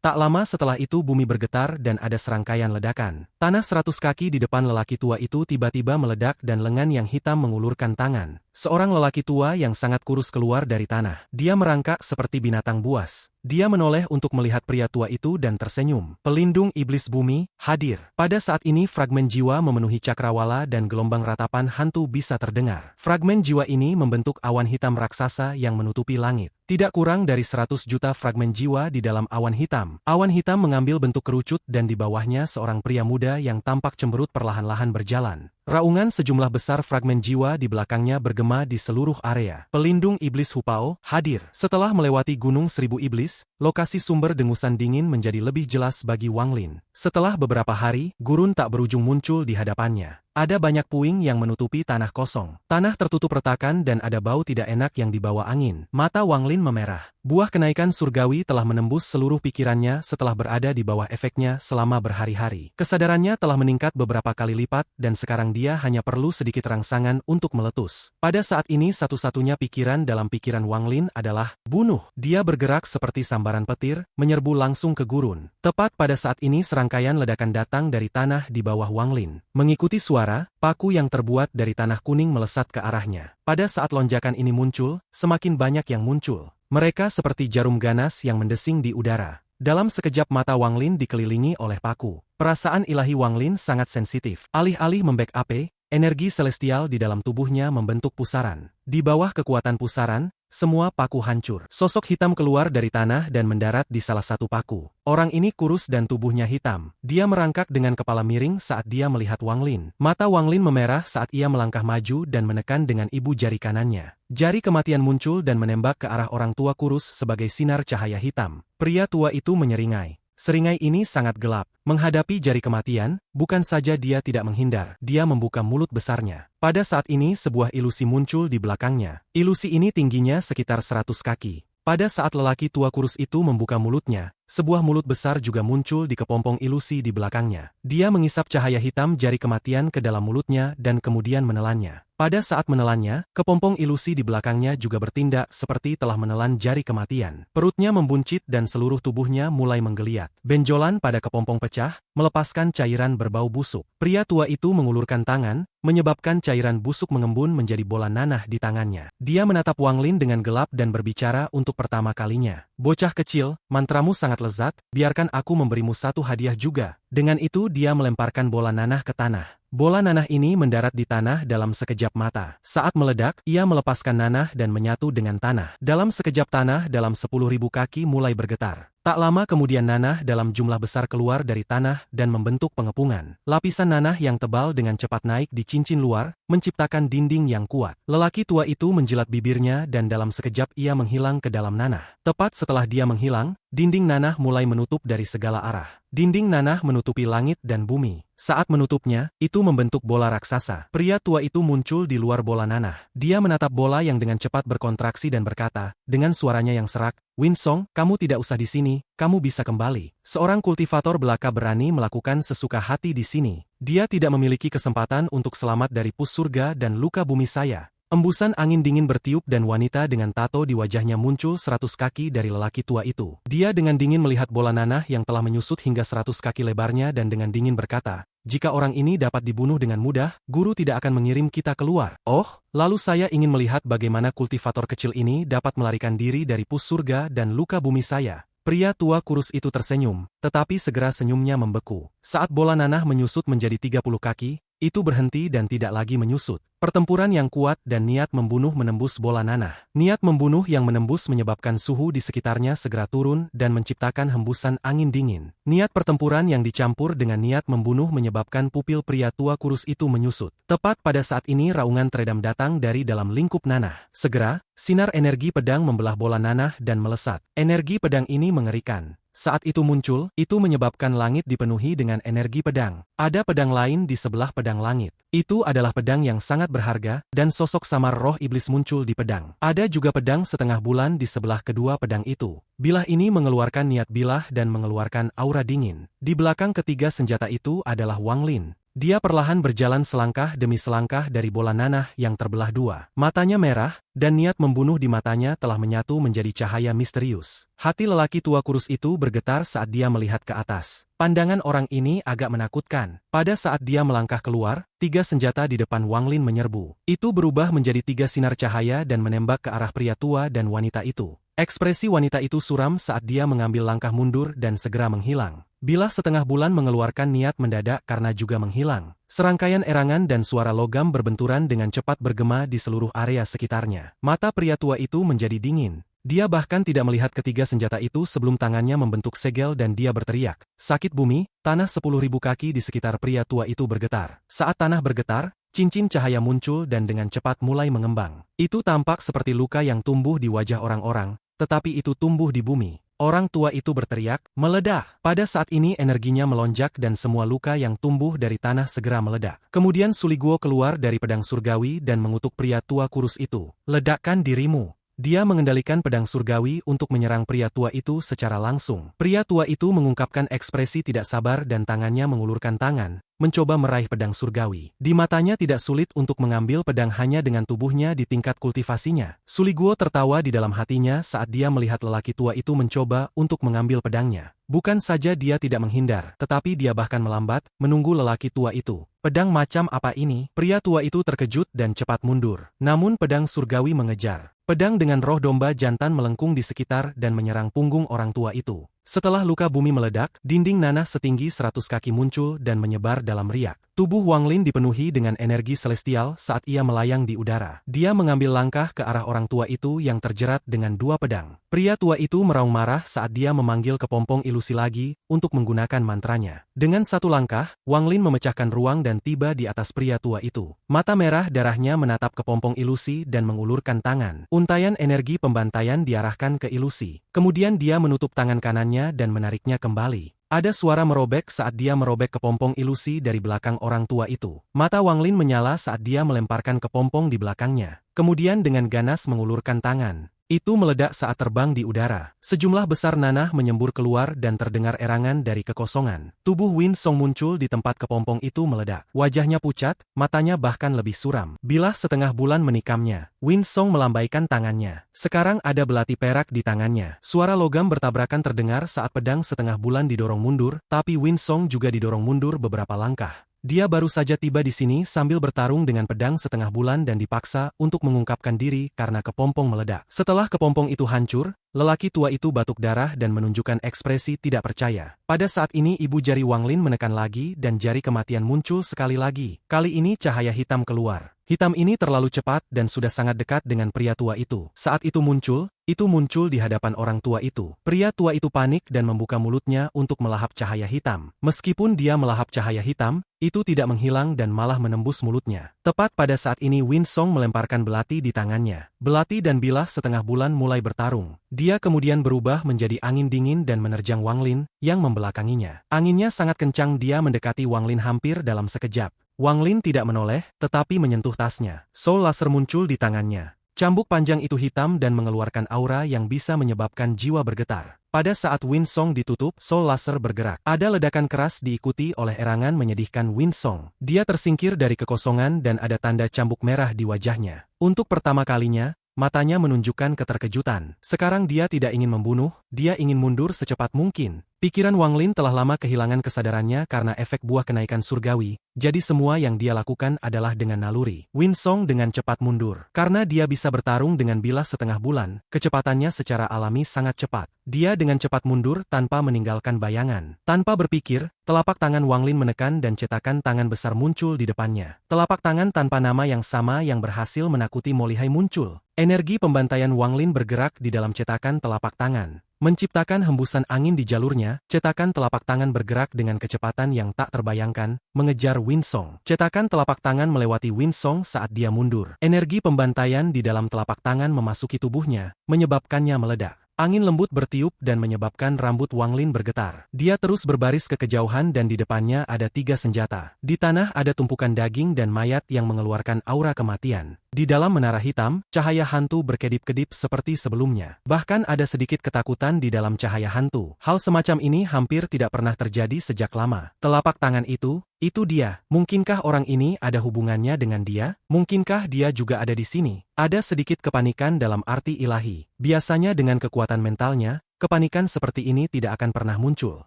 Tak lama setelah itu bumi bergetar dan ada serangkaian ledakan. Tanah 100 kaki di depan lelaki tua itu tiba-tiba meledak dan lengan yang hitam mengulurkan tangan. Seorang lelaki tua yang sangat kurus keluar dari tanah. Dia merangkak seperti binatang buas. Dia menoleh untuk melihat pria tua itu dan tersenyum. Pelindung iblis bumi, hadir. Pada saat ini fragmen jiwa memenuhi cakrawala dan gelombang ratapan hantu bisa terdengar. Fragmen jiwa ini membentuk awan hitam raksasa yang menutupi langit. Tidak kurang dari 100 juta fragmen jiwa di dalam awan hitam. Awan hitam mengambil bentuk kerucut dan di bawahnya seorang pria muda yang tampak cemberut perlahan-lahan berjalan. Raungan sejumlah besar fragmen jiwa di belakangnya bergema di seluruh area. Pelindung iblis Hupao, hadir. Setelah melewati Gunung Seribu Iblis, lokasi sumber dengusan dingin menjadi lebih jelas bagi Wang Lin. Setelah beberapa hari, gurun tak berujung muncul di hadapannya. Ada banyak puing yang menutupi tanah kosong. Tanah tertutup retakan dan ada bau tidak enak yang dibawa angin. Mata Wang Lin memerah. Buah kenaikan surgawi telah menembus seluruh pikirannya setelah berada di bawah efeknya selama berhari-hari. Kesadarannya telah meningkat beberapa kali lipat dan sekarang dia hanya perlu sedikit rangsangan untuk meletus. Pada saat ini satu-satunya pikiran dalam pikiran Wang Lin adalah bunuh. Dia bergerak seperti sambaran petir, menyerbu langsung ke gurun. Tepat pada saat ini serangkaian ledakan datang dari tanah di bawah Wang Lin. Mengikuti suara, paku yang terbuat dari tanah kuning melesat ke arahnya. Pada saat lonjakan ini muncul, semakin banyak yang muncul. Mereka seperti jarum ganas yang mendesing di udara. Dalam sekejap mata Wang Lin dikelilingi oleh paku. Perasaan ilahi Wang Lin sangat sensitif. Alih-alih membackup, energi celestial di dalam tubuhnya membentuk pusaran. Di bawah kekuatan pusaran, semua paku hancur. Sosok hitam keluar dari tanah dan mendarat di salah satu paku. Orang ini kurus dan tubuhnya hitam. Dia merangkak dengan kepala miring saat dia melihat Wang Lin. Mata Wang Lin memerah saat ia melangkah maju dan menekan dengan ibu jari kanannya. Jari kematian muncul dan menembak ke arah orang tua kurus sebagai sinar cahaya hitam. Pria tua itu menyeringai. Seringai ini sangat gelap. Menghadapi jari kematian, bukan saja dia tidak menghindar, dia membuka mulut besarnya. Pada saat ini sebuah ilusi muncul di belakangnya. Ilusi ini tingginya sekitar 100 kaki. Pada saat lelaki tua kurus itu membuka mulutnya, sebuah mulut besar juga muncul di kepompong ilusi di belakangnya. Dia mengisap cahaya hitam jari kematian ke dalam mulutnya dan kemudian menelannya. Pada saat menelannya, kepompong ilusi di belakangnya juga bertindak seperti telah menelan jari kematian. Perutnya membuncit dan seluruh tubuhnya mulai menggeliat. Benjolan pada kepompong pecah, melepaskan cairan berbau busuk. Pria tua itu mengulurkan tangan, menyebabkan cairan busuk mengembun menjadi bola nanah di tangannya. Dia menatap Wang Lin dengan gelap dan berbicara untuk pertama kalinya. Bocah kecil, mantramu sangat lezat, biarkan aku memberimu satu hadiah juga. Dengan itu dia melemparkan bola nanah ke tanah. Bola nanah ini mendarat di tanah dalam sekejap mata. Saat meledak, ia melepaskan nanah dan menyatu dengan tanah. Dalam sekejap tanah dalam 10.000 kaki mulai bergetar. Tak lama kemudian nanah dalam jumlah besar keluar dari tanah dan membentuk pengepungan. Lapisan nanah yang tebal dengan cepat naik di cincin luar, menciptakan dinding yang kuat. Lelaki tua itu menjilat bibirnya dan dalam sekejap ia menghilang ke dalam nanah. Tepat setelah dia menghilang, dinding nanah mulai menutup dari segala arah. Dinding nanah menutupi langit dan bumi. Saat menutupnya, itu membentuk bola raksasa. Pria tua itu muncul di luar bola nanah. Dia menatap bola yang dengan cepat berkontraksi dan berkata, dengan suaranya yang serak, Winsong, kamu tidak usah di sini, kamu bisa kembali. Seorang kultivator belaka berani melakukan sesuka hati di sini. Dia tidak memiliki kesempatan untuk selamat dari pus surga dan luka bumi saya. Embusan angin dingin bertiup dan wanita dengan tato di wajahnya muncul 100 kaki dari lelaki tua itu. Dia dengan dingin melihat bola nanah yang telah menyusut hingga 100 kaki lebarnya dan dengan dingin berkata, jika orang ini dapat dibunuh dengan mudah, guru tidak akan mengirim kita keluar. Oh, lalu saya ingin melihat bagaimana kultivator kecil ini dapat melarikan diri dari pus surga dan luka bumi saya. Pria tua kurus itu tersenyum, tetapi segera senyumnya membeku. Saat bola nanah menyusut menjadi 30 kaki, itu berhenti dan tidak lagi menyusut. Pertempuran yang kuat dan niat membunuh menembus bola nanah. Niat membunuh yang menembus menyebabkan suhu di sekitarnya segera turun dan menciptakan hembusan angin dingin. Niat pertempuran yang dicampur dengan niat membunuh menyebabkan pupil pria tua kurus itu menyusut. Tepat pada saat ini raungan teredam datang dari dalam lingkup nanah. Segera, sinar energi pedang membelah bola nanah dan melesat. Energi pedang ini mengerikan. Saat itu muncul, itu menyebabkan langit dipenuhi dengan energi pedang. Ada pedang lain di sebelah pedang langit. Itu adalah pedang yang sangat berharga, dan sosok samar roh iblis muncul di pedang. Ada juga pedang setengah bulan di sebelah kedua pedang itu. Bilah ini mengeluarkan niat bilah dan mengeluarkan aura dingin. Di belakang ketiga senjata itu adalah Wang Lin. Dia perlahan berjalan selangkah demi selangkah dari bola nanah yang terbelah dua. Matanya merah, dan niat membunuh di matanya telah menyatu menjadi cahaya misterius. Hati lelaki tua kurus itu bergetar saat dia melihat ke atas. Pandangan orang ini agak menakutkan. Pada saat dia melangkah keluar, 3 senjata di depan Wang Lin menyerbu. Itu berubah menjadi 3 sinar cahaya dan menembak ke arah pria tua dan wanita itu. Ekspresi wanita itu suram saat dia mengambil langkah mundur dan segera menghilang. Bilah setengah bulan mengeluarkan niat mendadak karena juga menghilang. Serangkaian erangan dan suara logam berbenturan dengan cepat bergema di seluruh area sekitarnya. Mata pria tua itu menjadi dingin. Dia bahkan tidak melihat ketiga senjata itu sebelum tangannya membentuk segel dan dia berteriak. Sakit bumi, tanah 10.000 kaki di sekitar pria tua itu bergetar. Saat tanah bergetar, cincin cahaya muncul dan dengan cepat mulai mengembang. Itu tampak seperti luka yang tumbuh di wajah orang-orang, tetapi itu tumbuh di bumi. Orang tua itu berteriak, meledak. Pada saat ini energinya melonjak dan semua luka yang tumbuh dari tanah segera meledak. Kemudian Suliguo keluar dari pedang surgawi dan mengutuk pria tua kurus itu. Ledakkan dirimu. Dia mengendalikan pedang surgawi untuk menyerang pria tua itu secara langsung. Pria tua itu mengungkapkan ekspresi tidak sabar dan tangannya mengulurkan tangan, mencoba meraih pedang surgawi. Di matanya tidak sulit untuk mengambil pedang hanya dengan tubuhnya di tingkat kultivasinya. Suliguo tertawa di dalam hatinya saat dia melihat lelaki tua itu mencoba untuk mengambil pedangnya. Bukan saja dia tidak menghindar, tetapi dia bahkan melambat, menunggu lelaki tua itu. Pedang macam apa ini? Pria tua itu terkejut dan cepat mundur. Namun pedang surgawi mengejar. Pedang dengan roh domba jantan melengkung di sekitar dan menyerang punggung orang tua itu. Setelah luka bumi meledak, dinding nanah setinggi 100 kaki muncul dan menyebar dalam riak. Tubuh Wang Lin dipenuhi dengan energi celestial saat ia melayang di udara. Dia mengambil langkah ke arah orang tua itu yang terjerat dengan dua pedang. Pria tua itu meraung marah saat dia memanggil kepompong ilusi lagi untuk menggunakan mantranya. Dengan satu langkah, Wang Lin memecahkan ruang dan tiba di atas pria tua itu. Mata merah darahnya menatap kepompong ilusi dan mengulurkan tangan. Untaian energi pembantaian diarahkan ke ilusi. Kemudian dia menutup tangan kanannya dan menariknya kembali. Ada suara merobek saat dia merobek kepompong ilusi dari belakang orang tua itu. Mata Wang Lin menyala saat dia melemparkan kepompong di belakangnya. Kemudian dengan ganas mengulurkan tangan. Itu meledak saat terbang di udara. Sejumlah besar nanah menyembur keluar dan terdengar erangan dari kekosongan. Tubuh Win Song muncul di tempat kepompong itu meledak. Wajahnya pucat, matanya bahkan lebih suram. Bilah setengah bulan menikamnya. Win Song melambaikan tangannya. Sekarang ada belati perak di tangannya. Suara logam bertabrakan terdengar saat pedang setengah bulan didorong mundur, tapi Win Song juga didorong mundur beberapa langkah. Dia baru saja tiba di sini sambil bertarung dengan pedang setengah bulan dan dipaksa untuk mengungkapkan diri karena kepompong meledak. Setelah kepompong itu hancur, lelaki tua itu batuk darah dan menunjukkan ekspresi tidak percaya. Pada saat ini ibu jari Wang Lin menekan lagi dan jari kematian muncul sekali lagi. Kali ini cahaya hitam keluar. Hitam ini terlalu cepat dan sudah sangat dekat dengan pria tua itu. Saat itu muncul di hadapan orang tua itu. Pria tua itu panik dan membuka mulutnya untuk melahap cahaya hitam. Meskipun dia melahap cahaya hitam, itu tidak menghilang dan malah menembus mulutnya. Tepat pada saat ini Win Song melemparkan belati di tangannya. Belati dan bilah setengah bulan mulai bertarung. Dia kemudian berubah menjadi angin dingin dan menerjang Wang Lin, yang membelakanginya. Anginnya sangat kencang, dia mendekati Wang Lin hampir dalam sekejap. Wang Lin tidak menoleh, tetapi menyentuh tasnya. Soul laser muncul di tangannya. Cambuk panjang itu hitam dan mengeluarkan aura yang bisa menyebabkan jiwa bergetar. Pada saat Win Song ditutup, Soul laser bergerak. Ada ledakan keras diikuti oleh erangan menyedihkan Win Song. Dia tersingkir dari kekosongan dan ada tanda cambuk merah di wajahnya. Untuk pertama kalinya, matanya menunjukkan keterkejutan. Sekarang dia tidak ingin membunuh, dia ingin mundur secepat mungkin. Pikiran Wang Lin telah lama kehilangan kesadarannya karena efek buah kenaikan surgawi, jadi semua yang dia lakukan adalah dengan naluri. Win Song dengan cepat mundur. Karena dia bisa bertarung dengan bilah setengah bulan, kecepatannya secara alami sangat cepat. Dia dengan cepat mundur tanpa meninggalkan bayangan. Tanpa berpikir, telapak tangan Wang Lin menekan dan cetakan tangan besar muncul di depannya. Telapak tangan tanpa nama yang sama yang berhasil menakuti Mo Lihai muncul. Energi pembantaian Wang Lin bergerak di dalam cetakan telapak tangan. Menciptakan hembusan angin di jalurnya, cetakan telapak tangan bergerak dengan kecepatan yang tak terbayangkan, mengejar Win Song. Cetakan telapak tangan melewati Win Song saat dia mundur. Energi pembantaian di dalam telapak tangan memasuki tubuhnya, menyebabkannya meledak. Angin lembut bertiup dan menyebabkan rambut Wang Lin bergetar. Dia terus berbaris ke kejauhan dan di depannya ada 3 senjata. Di tanah ada tumpukan daging dan mayat yang mengeluarkan aura kematian. Di dalam menara hitam, cahaya hantu berkedip-kedip seperti sebelumnya. Bahkan ada sedikit ketakutan di dalam cahaya hantu. Hal semacam ini hampir tidak pernah terjadi sejak lama. Telapak tangan itu dia. Mungkinkah orang ini ada hubungannya dengan dia? Mungkinkah dia juga ada di sini? Ada sedikit kepanikan dalam arti ilahi. Biasanya dengan kekuatan mentalnya, kepanikan seperti ini tidak akan pernah muncul.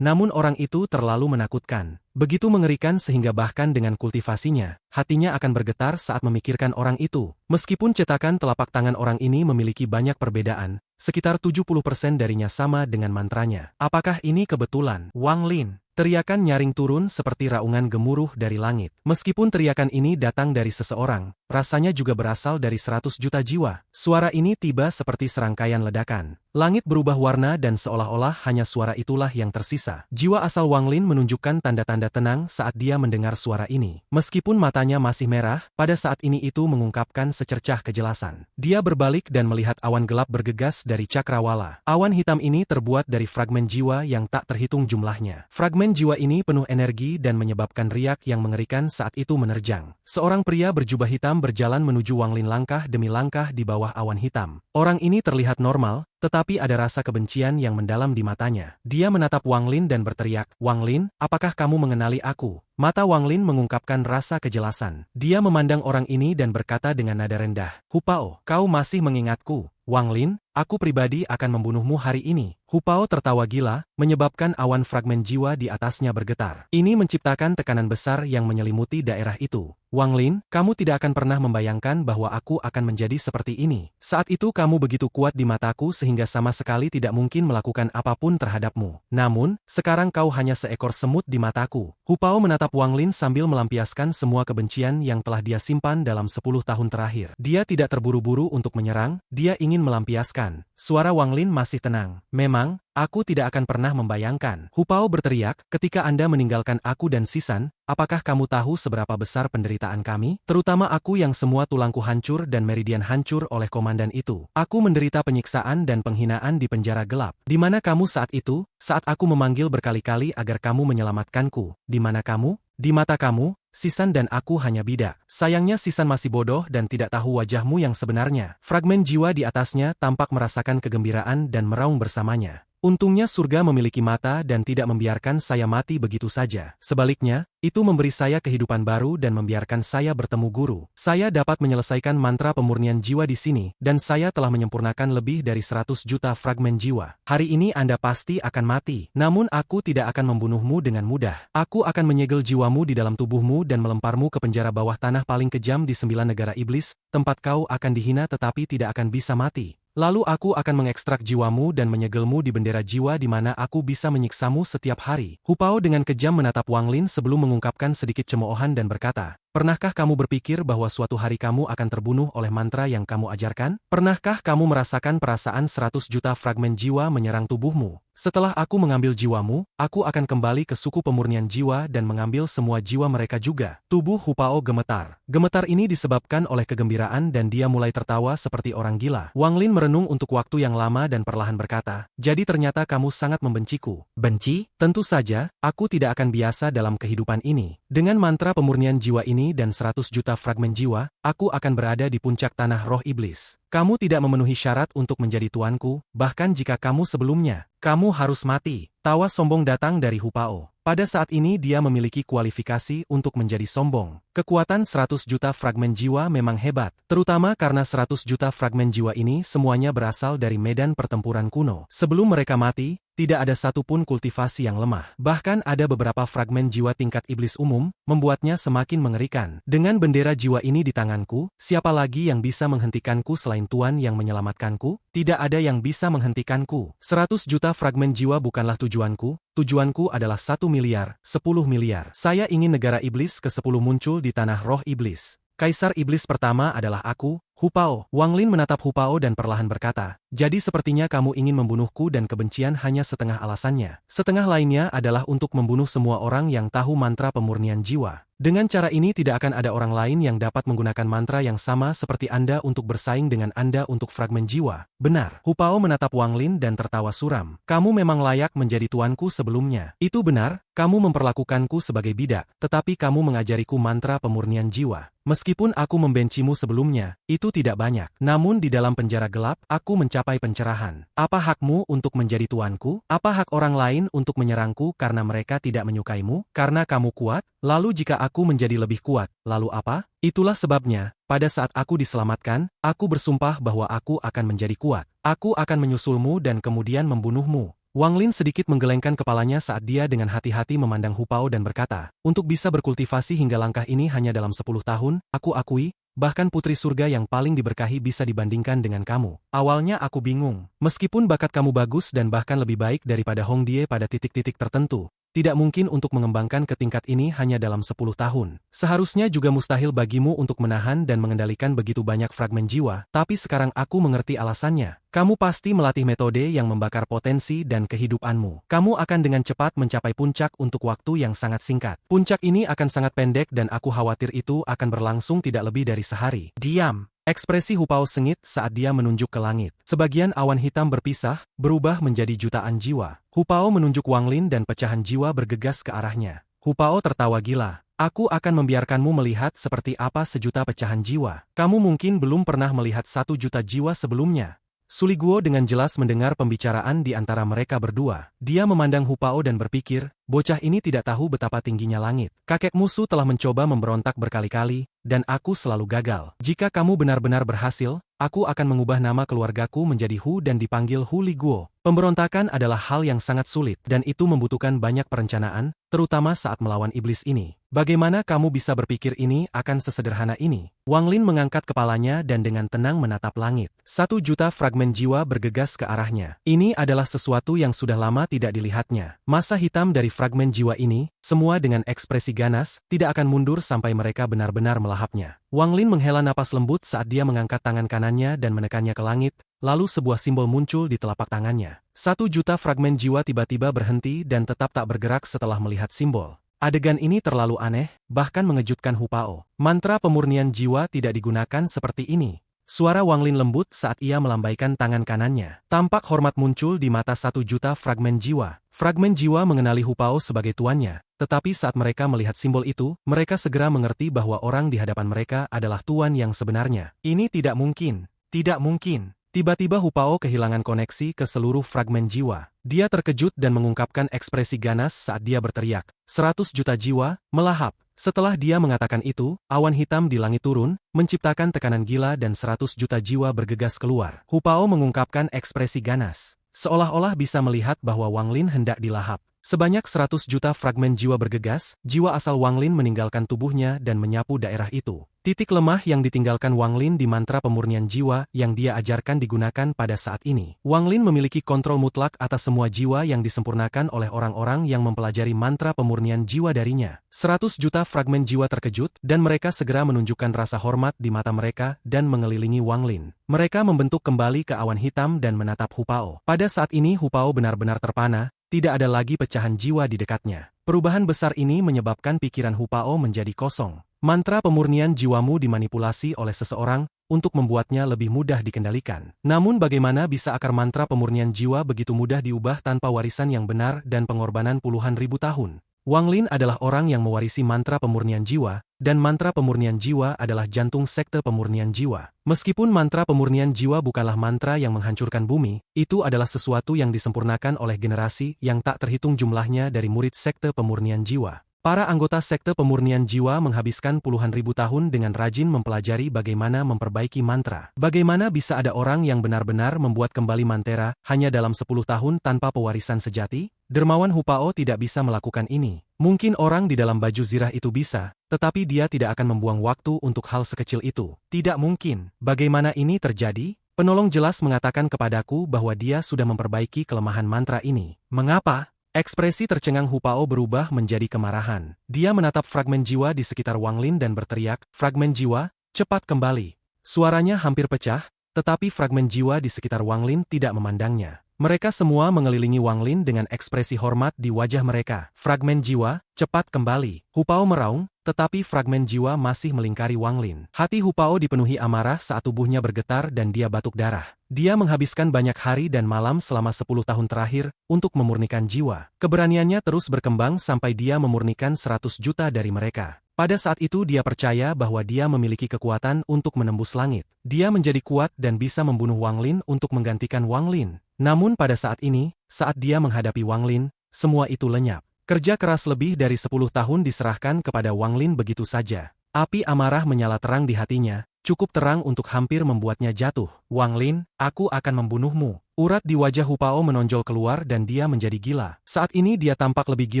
Namun orang itu terlalu menakutkan. Begitu mengerikan sehingga bahkan dengan kultivasinya, hatinya akan bergetar saat memikirkan orang itu. Meskipun cetakan telapak tangan orang ini memiliki banyak perbedaan, sekitar 70% darinya sama dengan mantranya. Apakah ini kebetulan? Wang Lin. Teriakan nyaring turun seperti raungan gemuruh dari langit. Meskipun teriakan ini datang dari seseorang, rasanya juga berasal dari 100 juta jiwa. Suara ini tiba seperti serangkaian ledakan. Langit berubah warna dan seolah-olah hanya suara itulah yang tersisa. Jiwa asal Wang Lin menunjukkan tanda-tanda tenang saat dia mendengar suara ini. Meskipun matanya masih merah, pada saat ini itu mengungkapkan secercah kejelasan. Dia berbalik dan melihat awan gelap bergegas dari cakrawala. Awan hitam ini terbuat dari fragmen jiwa yang tak terhitung jumlahnya. Fragmen jiwa ini penuh energi dan menyebabkan riak yang mengerikan saat itu menerjang. Seorang pria berjubah hitam berjalan menuju Wang Lin langkah demi langkah di bawah awan hitam. Orang ini terlihat normal, tetapi ada rasa kebencian yang mendalam di matanya. Dia menatap Wang Lin dan berteriak, "Wang Lin, apakah kamu mengenali aku?" Mata Wang Lin mengungkapkan rasa kejelasan. Dia memandang orang ini dan berkata dengan nada rendah, "Hupao, kau masih mengingatku?" "Wang Lin, aku pribadi akan membunuhmu hari ini." Hupao tertawa gila, menyebabkan awan fragmen jiwa di atasnya bergetar. Ini menciptakan tekanan besar yang menyelimuti daerah itu. "Wang Lin, kamu tidak akan pernah membayangkan bahwa aku akan menjadi seperti ini. Saat itu kamu begitu kuat di mataku sehingga sama sekali tidak mungkin melakukan apapun terhadapmu. Namun, sekarang kau hanya seekor semut di mataku." Hupao menatap Wang Lin sambil melampiaskan semua kebencian yang telah dia simpan dalam 10 tahun terakhir. Dia tidak terburu-buru untuk menyerang, dia ingin melampiaskan. Suara Wang Lin masih tenang. "Memang, aku tidak akan pernah membayangkan." Hupao berteriak, "Ketika Anda meninggalkan aku dan Sisan, apakah kamu tahu seberapa besar penderitaan kami? Terutama aku yang semua tulangku hancur dan meridian hancur oleh komandan itu. Aku menderita penyiksaan dan penghinaan di penjara gelap. Di mana kamu saat itu, saat aku memanggil berkali-kali agar kamu menyelamatkanku? Di mana kamu? Di mata kamu, Sisan dan aku hanya bidak. Sayangnya Sisan masih bodoh dan tidak tahu wajahmu yang sebenarnya." Fragmen jiwa di atasnya tampak merasakan kegembiraan dan meraung bersamanya. Untungnya surga memiliki mata dan tidak membiarkan saya mati begitu saja. Sebaliknya, itu memberi saya kehidupan baru dan membiarkan saya bertemu guru. Saya dapat menyelesaikan mantra pemurnian jiwa di sini, dan saya telah menyempurnakan lebih dari 100 juta fragmen jiwa. Hari ini Anda pasti akan mati. Namun aku tidak akan membunuhmu dengan mudah. Aku akan menyegel jiwamu di dalam tubuhmu dan melemparmu ke penjara bawah tanah paling kejam di 9 negara iblis, tempat kau akan dihina tetapi tidak akan bisa mati. Lalu aku akan mengekstrak jiwamu dan menyegelmu di bendera jiwa di mana aku bisa menyiksamu setiap hari. Hupao dengan kejam menatap Wang Lin sebelum mengungkapkan sedikit cemoohan dan berkata, "Pernahkah kamu berpikir bahwa suatu hari kamu akan terbunuh oleh mantra yang kamu ajarkan? Pernahkah kamu merasakan perasaan 100 juta fragmen jiwa menyerang tubuhmu? Setelah aku mengambil jiwamu, aku akan kembali ke suku pemurnian jiwa dan mengambil semua jiwa mereka juga." Tubuh Hupao gemetar. Gemetar ini disebabkan oleh kegembiraan dan dia mulai tertawa seperti orang gila. Wang Lin merenung untuk waktu yang lama dan perlahan berkata, "Jadi ternyata kamu sangat membenciku." "Benci? Tentu saja, aku tidak akan biasa dalam kehidupan ini. Dengan mantra pemurnian jiwa ini dan 100 juta fragmen jiwa, aku akan berada di puncak tanah roh iblis. Kamu tidak memenuhi syarat untuk menjadi tuanku, bahkan jika kamu sebelumnya, kamu harus mati." Tawa sombong datang dari Hupao. Pada saat ini dia memiliki kualifikasi untuk menjadi sombong. Kekuatan 100 juta fragmen jiwa memang hebat, terutama karena 100 juta fragmen jiwa ini semuanya berasal dari medan pertempuran kuno. Sebelum mereka mati, tidak ada satupun kultivasi yang lemah. Bahkan ada beberapa fragmen jiwa tingkat iblis umum, membuatnya semakin mengerikan. Dengan bendera jiwa ini di tanganku, siapa lagi yang bisa menghentikanku selain Tuan yang menyelamatkanku? Tidak ada yang bisa menghentikanku. 100 juta fragmen jiwa bukanlah tujuanku. Tujuanku adalah 1 miliar, 10 miliar. Saya ingin negara iblis ke-10 muncul di tanah roh iblis. Kaisar iblis pertama adalah aku, Hupao. Wang Lin menatap Hupao dan perlahan berkata, "Jadi sepertinya kamu ingin membunuhku dan kebencian hanya setengah alasannya. Setengah lainnya adalah untuk membunuh semua orang yang tahu mantra pemurnian jiwa. Dengan cara ini tidak akan ada orang lain yang dapat menggunakan mantra yang sama seperti Anda untuk bersaing dengan Anda untuk fragmen jiwa." "Benar." Hupao menatap Wang Lin dan tertawa suram. "Kamu memang layak menjadi tuanku sebelumnya." "Itu benar, kamu memperlakukanku sebagai bidak, tetapi kamu mengajariku mantra pemurnian jiwa. Meskipun aku membencimu sebelumnya, itu tidak banyak. Namun di dalam penjara gelap, aku mencapai pencerahan. Apa hakmu untuk menjadi tuanku? Apa hak orang lain untuk menyerangku karena mereka tidak menyukaimu? Karena kamu kuat? Lalu jika aku menjadi lebih kuat, lalu apa? Itulah sebabnya, pada saat aku diselamatkan, aku bersumpah bahwa aku akan menjadi kuat. Aku akan menyusulmu dan kemudian membunuhmu." Wang Lin sedikit menggelengkan kepalanya saat dia dengan hati-hati memandang Hupao dan berkata, "Untuk bisa berkultivasi hingga langkah ini hanya dalam 10 tahun, aku akui, bahkan putri surga yang paling diberkahi bisa dibandingkan dengan kamu. Awalnya aku bingung, meskipun bakat kamu bagus dan bahkan lebih baik daripada Hong Die pada titik-titik tertentu. Tidak mungkin untuk mengembangkan ke tingkat ini hanya dalam 10 tahun. Seharusnya juga mustahil bagimu untuk menahan dan mengendalikan begitu banyak fragmen jiwa, tapi sekarang aku mengerti alasannya. Kamu pasti melatih metode yang membakar potensi dan kehidupanmu. Kamu akan dengan cepat mencapai puncak untuk waktu yang sangat singkat. Puncak ini akan sangat pendek dan aku khawatir itu akan berlangsung tidak lebih dari sehari. Diam. Ekspresi Hu Pao sengit saat dia menunjuk ke langit. Sebagian awan hitam berpisah, berubah menjadi jutaan jiwa. Hu Pao menunjuk Wang Lin dan pecahan jiwa bergegas ke arahnya. Hu Pao tertawa gila. Aku akan membiarkanmu melihat seperti apa sejuta pecahan jiwa. Kamu mungkin belum pernah melihat 1 juta jiwa sebelumnya. Suli Guo dengan jelas mendengar pembicaraan di antara mereka berdua. Dia memandang Hu Pao dan berpikir, bocah ini tidak tahu betapa tingginya langit. Kakek musuh telah mencoba memberontak berkali-kali, dan aku selalu gagal. Jika kamu benar-benar berhasil, aku akan mengubah nama keluargaku menjadi Hu dan dipanggil Hu Li Guo. Pemberontakan adalah hal yang sangat sulit, dan itu membutuhkan banyak perencanaan, terutama saat melawan iblis ini. Bagaimana kamu bisa berpikir ini akan sesederhana ini? Wang Lin mengangkat kepalanya dan dengan tenang menatap langit. 1 juta fragmen jiwa bergegas ke arahnya. Ini adalah sesuatu yang sudah lama tidak dilihatnya. Masa hitam dari fragmen jiwa ini, semua dengan ekspresi ganas, tidak akan mundur sampai mereka benar-benar melahapnya. Wang Lin menghela napas lembut saat dia mengangkat tangan kanannya dan menekannya ke langit, lalu sebuah simbol muncul di telapak tangannya. 1 juta fragmen jiwa tiba-tiba berhenti dan tetap tak bergerak setelah melihat simbol. Adegan ini terlalu aneh, bahkan mengejutkan Hu Pao. Mantra pemurnian jiwa tidak digunakan seperti ini. Suara Wang Lin lembut saat ia melambaikan tangan kanannya. Tampak hormat muncul di mata 1 juta fragmen jiwa. Fragmen jiwa mengenali Hu Pao sebagai tuannya, tetapi saat mereka melihat simbol itu, mereka segera mengerti bahwa orang di hadapan mereka adalah tuan yang sebenarnya. Ini tidak mungkin. Tidak mungkin. Tiba-tiba Hu Pao kehilangan koneksi ke seluruh fragmen jiwa. Dia terkejut dan mengungkapkan ekspresi ganas saat dia berteriak, 100 juta jiwa, melahap. Setelah dia mengatakan itu, awan hitam di langit turun, menciptakan tekanan gila dan 100 juta jiwa bergegas keluar. Hu Pao mengungkapkan ekspresi ganas, seolah-olah bisa melihat bahwa Wang Lin hendak dilahap. Sebanyak 100 juta fragmen jiwa bergegas, jiwa asal Wang Lin meninggalkan tubuhnya dan menyapu daerah itu. Titik lemah yang ditinggalkan Wang Lin di mantra pemurnian jiwa yang dia ajarkan digunakan pada saat ini. Wang Lin memiliki kontrol mutlak atas semua jiwa yang disempurnakan oleh orang-orang yang mempelajari mantra pemurnian jiwa darinya. 100 juta fragmen jiwa terkejut, dan mereka segera menunjukkan rasa hormat di mata mereka dan mengelilingi Wang Lin. Mereka membentuk kembali ke awan hitam dan menatap Hu Pao. Pada saat ini Hu Pao benar-benar terpana. Tidak ada lagi pecahan jiwa di dekatnya. Perubahan besar ini menyebabkan pikiran Hu Pao menjadi kosong. Mantra pemurnian jiwamu dimanipulasi oleh seseorang untuk membuatnya lebih mudah dikendalikan. Namun bagaimana bisa akar mantra pemurnian jiwa begitu mudah diubah tanpa warisan yang benar dan pengorbanan puluhan ribu tahun? Wang Lin adalah orang yang mewarisi mantra pemurnian jiwa, dan mantra pemurnian jiwa adalah jantung sekte pemurnian jiwa. Meskipun mantra pemurnian jiwa bukanlah mantra yang menghancurkan bumi, itu adalah sesuatu yang disempurnakan oleh generasi yang tak terhitung jumlahnya dari murid sekte pemurnian jiwa. Para anggota sekte pemurnian jiwa menghabiskan puluhan ribu tahun dengan rajin mempelajari bagaimana memperbaiki mantra. Bagaimana bisa ada orang yang benar-benar membuat kembali mantra hanya dalam 10 tahun tanpa pewarisan sejati? Dermawan Hu Pao tidak bisa melakukan ini. Mungkin orang di dalam baju zirah itu bisa, tetapi dia tidak akan membuang waktu untuk hal sekecil itu. Tidak mungkin. Bagaimana ini terjadi? Penolong jelas mengatakan kepadaku bahwa dia sudah memperbaiki kelemahan mantra ini. Mengapa? Ekspresi tercengang Hu Pao berubah menjadi kemarahan. Dia menatap fragmen jiwa di sekitar Wang Lin dan berteriak, "Fragmen jiwa, cepat kembali." Suaranya hampir pecah, tetapi fragmen jiwa di sekitar Wang Lin tidak memandangnya. Mereka semua mengelilingi Wang Lin dengan ekspresi hormat di wajah mereka. "Fragmen jiwa, cepat kembali." Hu Pao meraung, tetapi fragmen jiwa masih melingkari Wang Lin. Hati Hu Pao dipenuhi amarah saat tubuhnya bergetar dan dia batuk darah. Dia menghabiskan banyak hari dan malam selama 10 tahun terakhir untuk memurnikan jiwa. Keberaniannya terus berkembang sampai dia memurnikan 100 juta dari mereka. Pada saat itu dia percaya bahwa dia memiliki kekuatan untuk menembus langit. Dia menjadi kuat dan bisa membunuh Wang Lin untuk menggantikan Wang Lin. Namun pada saat ini, saat dia menghadapi Wang Lin, semua itu lenyap. Kerja keras lebih dari 10 tahun diserahkan kepada Wang Lin begitu saja. Api amarah menyala terang di hatinya, cukup terang untuk hampir membuatnya jatuh. "Wang Lin, aku akan membunuhmu." Urat di wajah Hu Pao menonjol keluar dan dia menjadi gila. Saat ini dia tampak lebih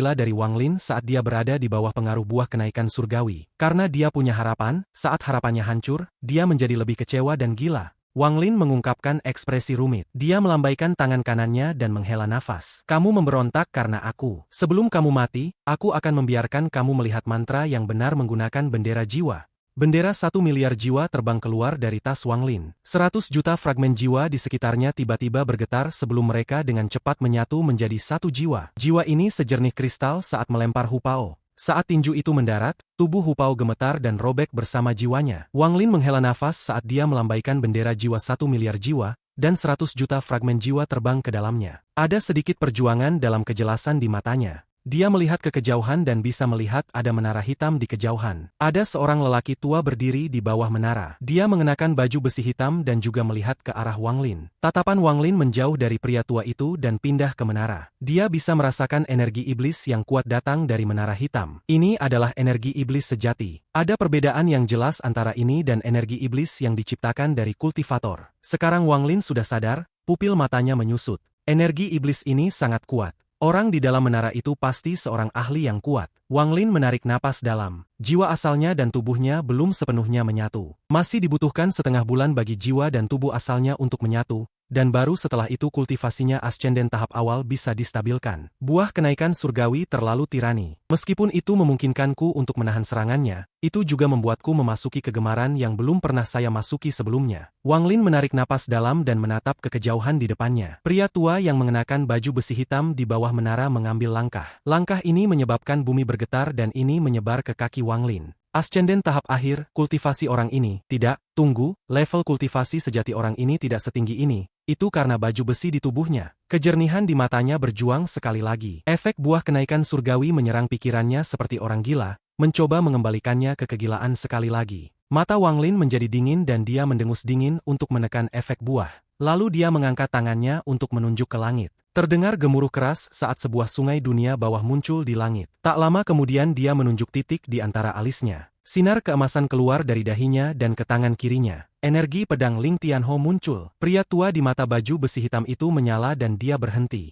gila dari Wang Lin saat dia berada di bawah pengaruh buah kenaikan surgawi. Karena dia punya harapan, saat harapannya hancur, dia menjadi lebih kecewa dan gila. Wang Lin mengungkapkan ekspresi rumit. Dia melambaikan tangan kanannya dan menghela nafas. Kamu memberontak karena aku. Sebelum kamu mati, aku akan membiarkan kamu melihat mantra yang benar menggunakan bendera jiwa. Bendera 1 miliar jiwa terbang keluar dari tas Wang Lin. 100 juta fragmen jiwa di sekitarnya tiba-tiba bergetar sebelum mereka dengan cepat menyatu menjadi satu jiwa. Jiwa ini sejernih kristal saat melempar Hu Pao. Saat tinju itu mendarat, tubuh Hu Pao gemetar dan robek bersama jiwanya. Wang Lin menghela nafas saat dia melambaikan bendera jiwa 1 miliar jiwa, dan 100 juta fragmen jiwa terbang ke dalamnya. Ada sedikit perjuangan dalam kejelasan di matanya. Dia melihat ke kejauhan dan bisa melihat ada menara hitam di kejauhan. Ada seorang lelaki tua berdiri di bawah menara. Dia mengenakan baju besi hitam dan juga melihat ke arah Wang Lin. Tatapan Wang Lin menjauh dari pria tua itu dan pindah ke menara. Dia bisa merasakan energi iblis yang kuat datang dari menara hitam. Ini adalah energi iblis sejati. Ada perbedaan yang jelas antara ini dan energi iblis yang diciptakan dari kultivator. Sekarang Wang Lin sudah sadar, pupil matanya menyusut. Energi iblis ini sangat kuat. Orang di dalam menara itu pasti seorang ahli yang kuat. Wang Lin menarik napas dalam. Jiwa asalnya dan tubuhnya belum sepenuhnya menyatu. Masih dibutuhkan setengah bulan bagi jiwa dan tubuh asalnya untuk menyatu, dan baru setelah itu kultivasinya ascenden tahap awal bisa distabilkan. Buah kenaikan surgawi terlalu tirani. Meskipun itu memungkinkanku untuk menahan serangannya, itu juga membuatku memasuki kegemaran yang belum pernah saya masuki sebelumnya. Wang Lin menarik napas dalam dan menatap ke kejauhan di depannya. Pria tua yang mengenakan baju besi hitam di bawah menara mengambil langkah. Langkah ini menyebabkan bumi bergetar dan ini menyebar ke kaki Wang Lin. Ascenden tahap akhir, kultivasi orang ini. Tidak, tunggu, level kultivasi sejati orang ini tidak setinggi ini. Itu karena baju besi di tubuhnya. Kejernihan di matanya berjuang sekali lagi. Efek buah kenaikan surgawi menyerang pikirannya seperti orang gila, mencoba mengembalikannya ke kegilaan sekali lagi. Mata Wang Lin menjadi dingin dan dia mendengus dingin untuk menekan efek buah. Lalu dia mengangkat tangannya untuk menunjuk ke langit. Terdengar gemuruh keras saat sebuah sungai dunia bawah muncul di langit. Tak lama kemudian dia menunjuk titik di antara alisnya. Sinar keemasan keluar dari dahinya dan ke tangan kirinya. Energi pedang Ling Tianho muncul. Pria tua di mata baju besi hitam itu menyala dan dia berhenti.